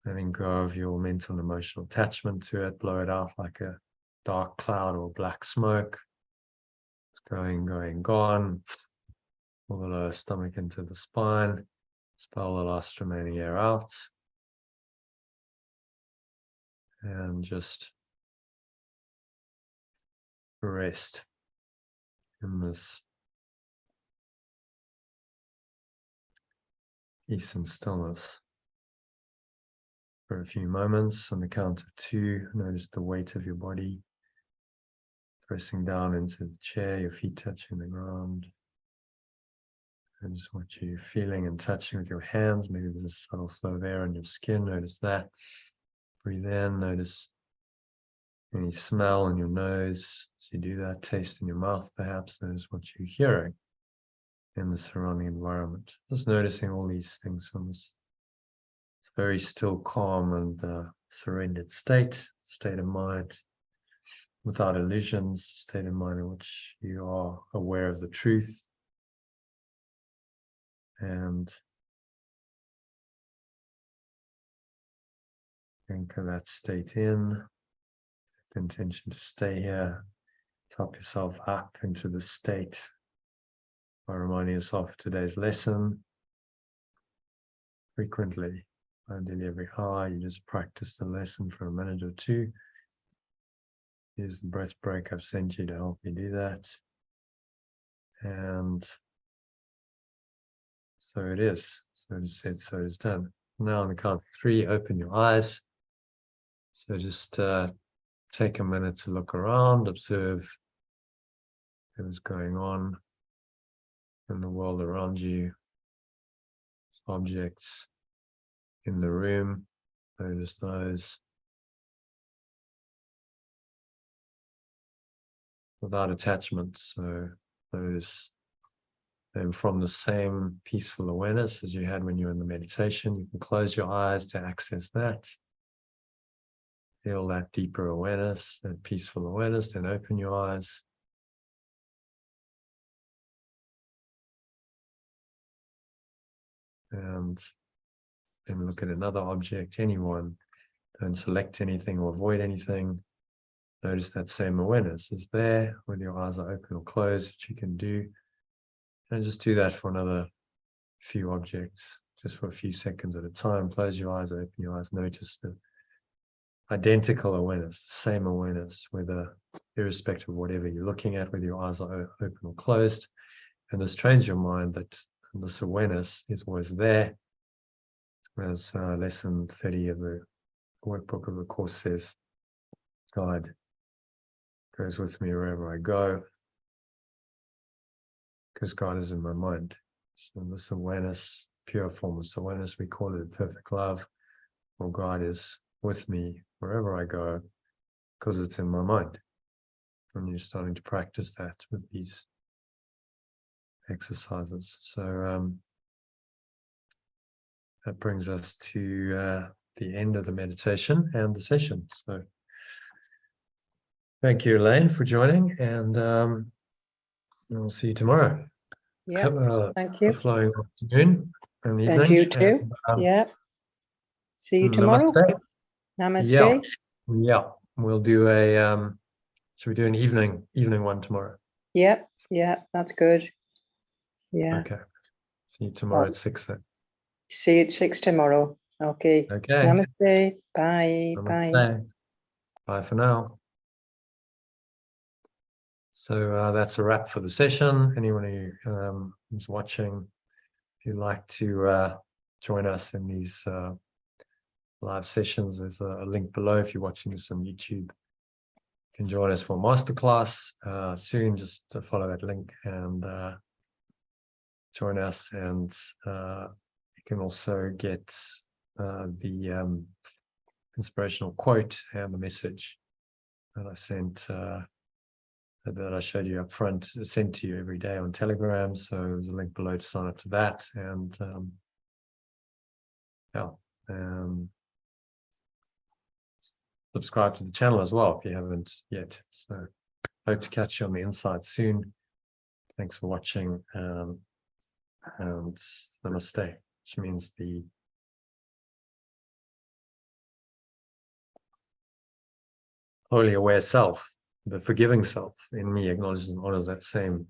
letting go of your mental and emotional attachment to it, blow it out like a dark cloud or black smoke. It's going, gone. Pull the lower stomach into the spine. Expel the last remaining air out. And just rest in this peace and stillness for a few moments. On the count of 2, notice the weight of your body pressing down into the chair, your feet touching the ground. And just what you're feeling and touching with your hands. Maybe there's a subtle flow of air on your skin. Notice that. Breathe in. Notice any smell in your nose. As you do that, taste in your mouth perhaps. Notice what you're hearing in the surrounding environment. Just noticing all these things from this very still, calm and surrendered state of mind, without illusions, state of mind in which you are aware of the truth. And anchor that state in, the intention to stay here, top yourself up into the state by reminding yourself of today's lesson frequently. Ideally every hour, you just practice the lesson for a minute or 2. Use the breath break I've sent you to help you do that. And so it is. So it is said, so it is done. Now on the count of 3, open your eyes. So just take a minute to look around, observe what is going on in the world around you, objects in the room, notice those without attachment. So notice them from the same peaceful awareness as you had when you were in the meditation. You can close your eyes to access that. Feel that deeper awareness, that peaceful awareness, then open your eyes. And then look at another object, anyone. Don't select anything or avoid anything. Notice that same awareness is there, whether your eyes are open or closed, that you can do. And just do that for another few objects, just for a few seconds at a time. Close your eyes, open your eyes, notice the identical awareness, the same awareness, whether irrespective of whatever you're looking at, whether your eyes are open or closed. And this trains your mind that this awareness is always there. As lesson 30 of the workbook of the course says, God goes with me wherever I go, because God is in my mind. So this awareness, pure formless awareness, we call it perfect love, or God is with me wherever I go, because it's in my mind. And you're starting to practice that with these exercises. So that brings us to the end of the meditation and the session. So thank you, Elaine, for joining, and we'll see you tomorrow. Yeah, Have a thank you. flowing afternoon and evening. And you too. Yeah. See you tomorrow. Namaste. Namaste. Yeah. We'll do a should we do an evening one tomorrow? Yep. Yeah, that's good. Yeah. Okay. See you tomorrow at 6 then. See you at 6 tomorrow. Okay. Okay. Namaste. Bye. Bye. Namaste. Bye for now. So that's a wrap for the session. Anyone who's watching, if you'd like to join us in these live sessions, there's a link below. If you're watching this on YouTube, you can join us for a masterclass soon. Just to follow that link and join us. And you can also get the inspirational quote and the message that I sent. That I showed you up front, sent to you every day on Telegram. So there's a link below to sign up to that. And subscribe to the channel as well if you haven't yet. So hope to catch you on the inside soon. Thanks for watching. And namaste, which means the wholly aware self, the forgiving self in me acknowledges and honors that same